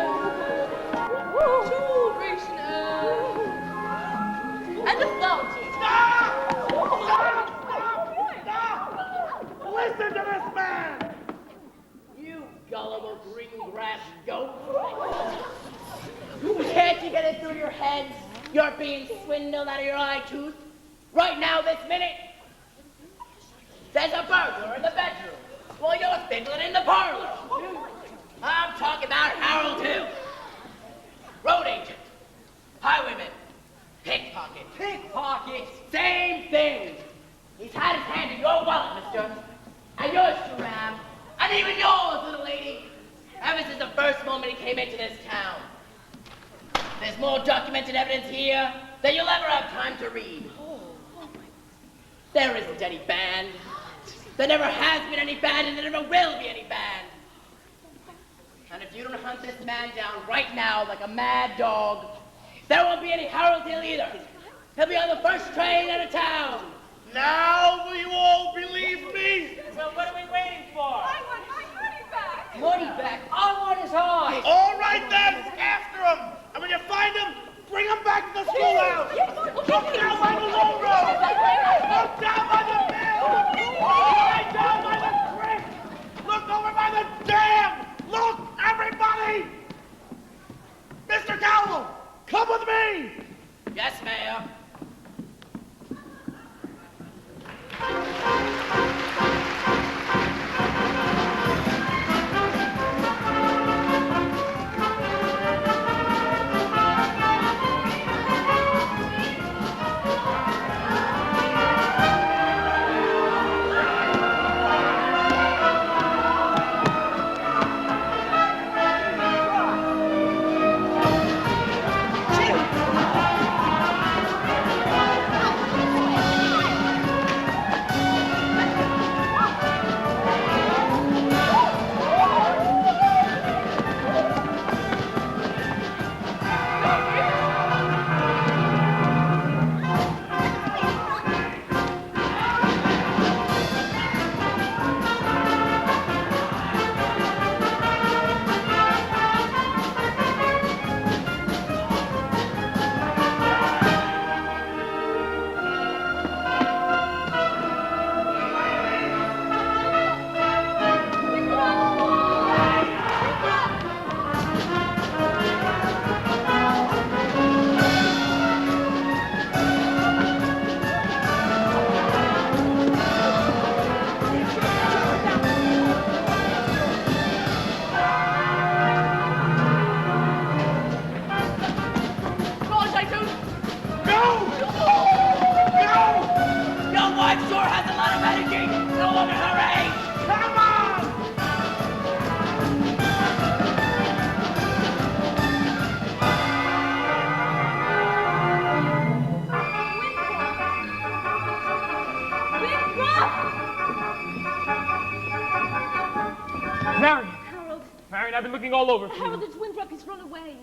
two Grecian herbs, and a fountain. Listen to this man! You gullible green grass goat. Can't you get it through your heads? You're being swindled out of your eye tooth. Right now, this minute. There's a burglar in the bedroom while you're fiddling in the parlor. I'm talking about Harold Hill. Road agent. Highwayman. Pickpocket. Pickpocket. Same thing. He's had his hand in your wallet, mister. And yours, too, ma'am. And even yours, little lady. Ever since the first moment he came into this town. There's more documented evidence here than you'll ever have time to read. There isn't any band. There never has been any band, and there never will be any band. And if you don't hunt this man down right now like a mad dog, there won't be any Harold Hill either. He'll be on the first train out of town. Now will you all believe me? Well, what are we waiting for? I want my money back. Money back. I want his heart. All right then, after him. And when you find him, bring him back to the schoolhouse. Look down by the low road. Look down by the mill. Right down by the creek. Look over by the dam. Look, everybody. Mr. Cowell, come with me. Yes, Mayor. Marion! Harold. Marion, I've been looking all over for you. Harold, it's Winthrop. He's run away.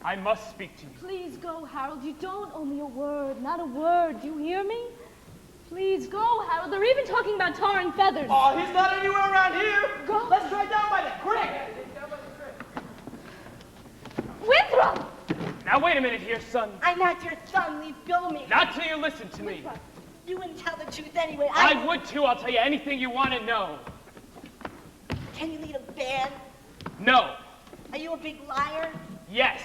I must speak to you. Please go, Harold. You don't owe me a word. Not a word. Do you hear me? Please go, Harold. They're even talking about tar and feathers. Oh, he's not anywhere around here. Go. Let's try down by the creek. Winthrop! Now wait a minute here, son. I'm not your son. Leave go of me. Not till you listen to me. Winthrop, you wouldn't tell the truth anyway. I would too. I'll tell you anything you want to know. Can you lead a band? No. Are you a big liar? Yes.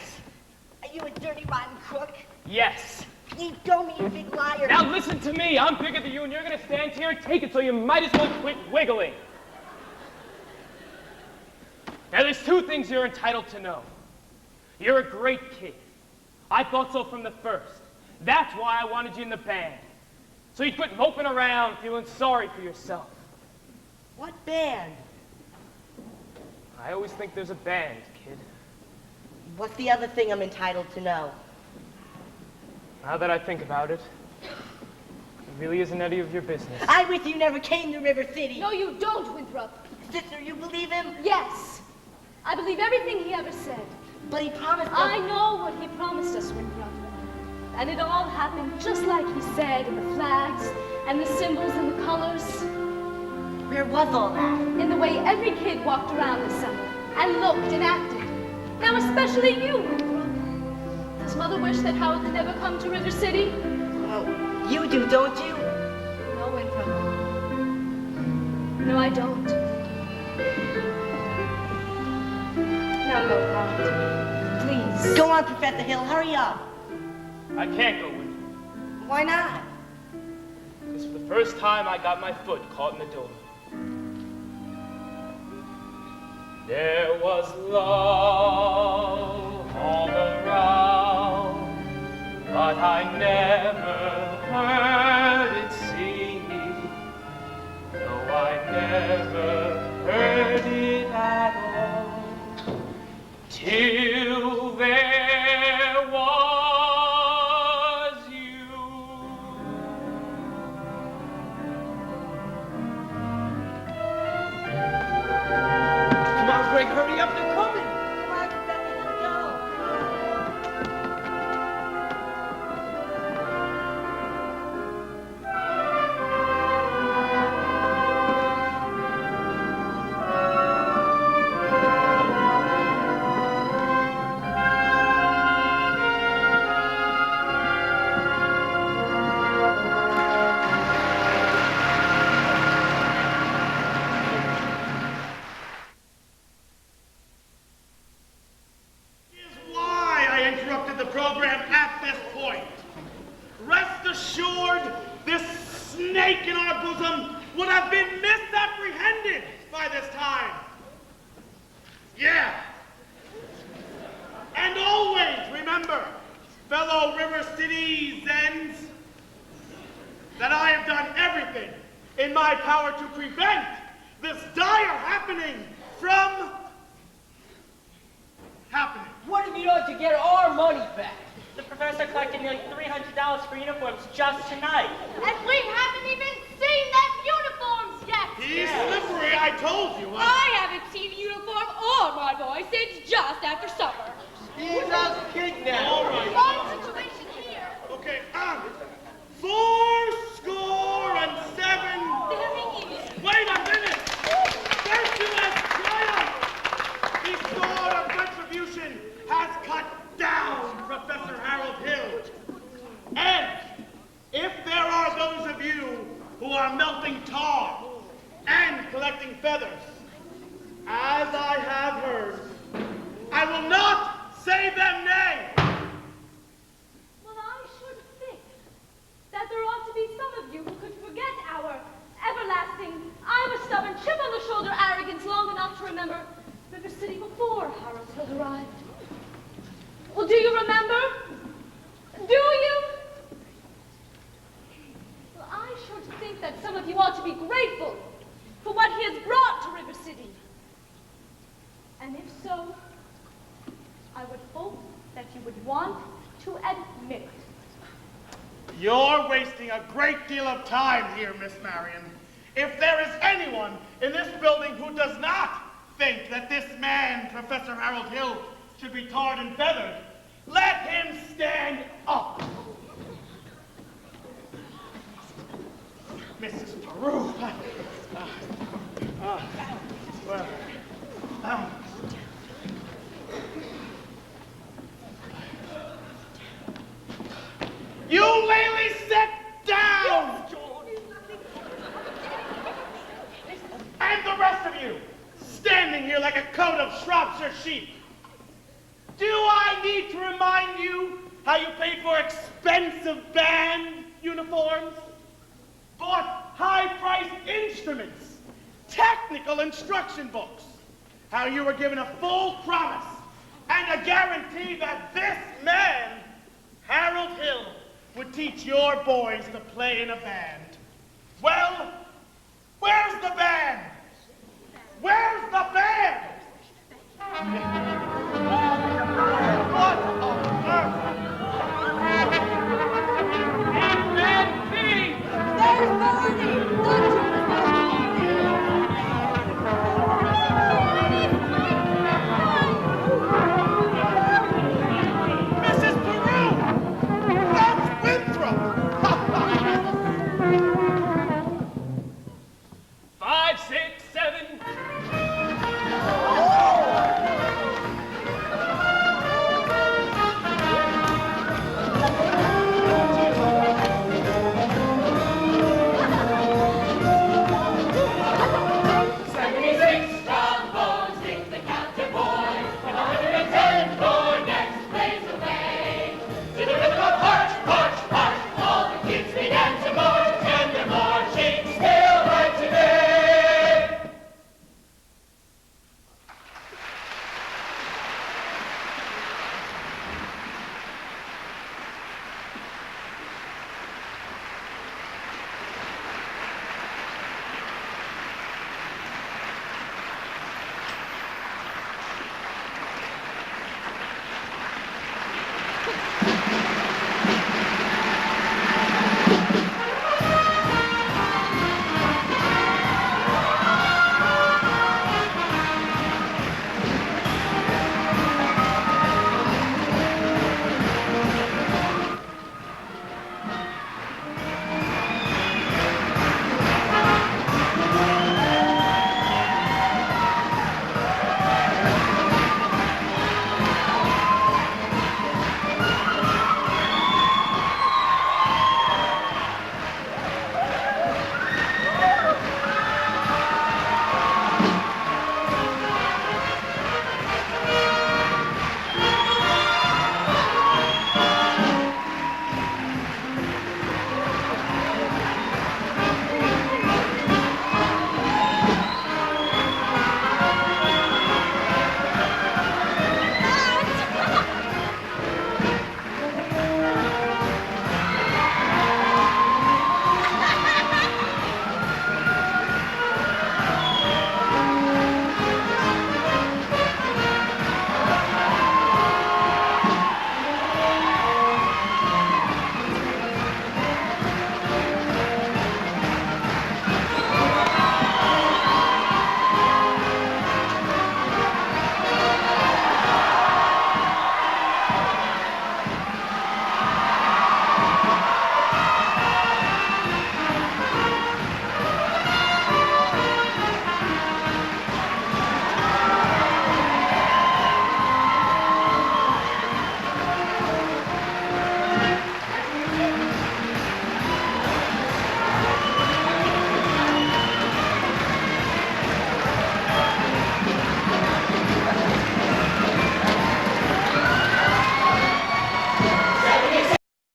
Are you a dirty, rotten crook? Yes. Leave go me, you big liar. Now listen to me. I'm bigger than you, and you're going to stand here and take it, so you might as well quit wiggling. Now, there's two things you're entitled to know. You're a great kid. I thought so from the first. That's why I wanted you in the band. So you'd quit moping around, feeling sorry for yourself. What band? I always think there's a band, kid. What's the other thing I'm entitled to know? Now that I think about it, it really isn't any of your business. I with you never came to River City. No, you don't, Winthrop. Sister, you believe him? Yes. I believe everything he ever said. But he promised us. I know what he promised us, Winthrop. And it all happened just like he said, in the flags, and the symbols, and the colors. Where was all that? In the way every kid walked around this summer, and looked and acted. Now especially you, Winthrop. Does Mother wish that Howard had never come to River City? Oh, you do, don't you? No, Winthrop. No, I don't. Now go, Howard. Please. Go on, Professor Hill. Hurry up. I can't go with you. Why not? Because for the first time, I got my foot caught in the door. There was love all around, but I never heard it singing. No, I never heard it at all. Till there was you. Come on, Greg, hurry up, they're coming. Come on, Professor Hill, go. Is why I interrupted the program at this point. Rest assured, this snake in our bosom would have been misapprehended by this time. Yeah. And always remember, fellow River Citizens, that I have done everything in my power to prevent this dire happening from happening. What have you done to get our money back? The professor collected nearly $300 for uniforms just tonight. And we haven't even seen them uniforms yet. He's slippery, I told you. I haven't seen a uniform or my boy since just after supper. He's us kidnapped. All right. Wrong situation here. Okay, 4 score and 7. There he is. Wait a minute. Virtuous triumph. The sword of retribution has cut down Professor Harold Hill. And if there are those of you who are melting tar and collecting feathers, as I have heard, I will not say them nay. Well, I should think that there ought to be some of you who could forget our everlasting, I'm a stubborn, chip-on-the-shoulder arrogance long enough to remember River City before Harold Hill arrived. Well, do you remember? Do you? Well, I should think that some of you ought to be grateful for what he has brought to River City. And if so, I would hope that you would want to admit it. You're wasting a great deal of time here, Miss Marion. If there is anyone in this building who does not think that this man, Professor Harold Hill, should be tarred and feathered, let him stand up. Mrs. Peru. You lady, sit down! And the rest of you, standing here like a coat of Shropshire sheep. Do I need to remind you how you paid for expensive band uniforms? Bought high-priced instruments, technical instruction books, how you were given a full promise and a guarantee that this man, Harold Hill, would teach your boys to play in a band. Well, where's the band? Where's the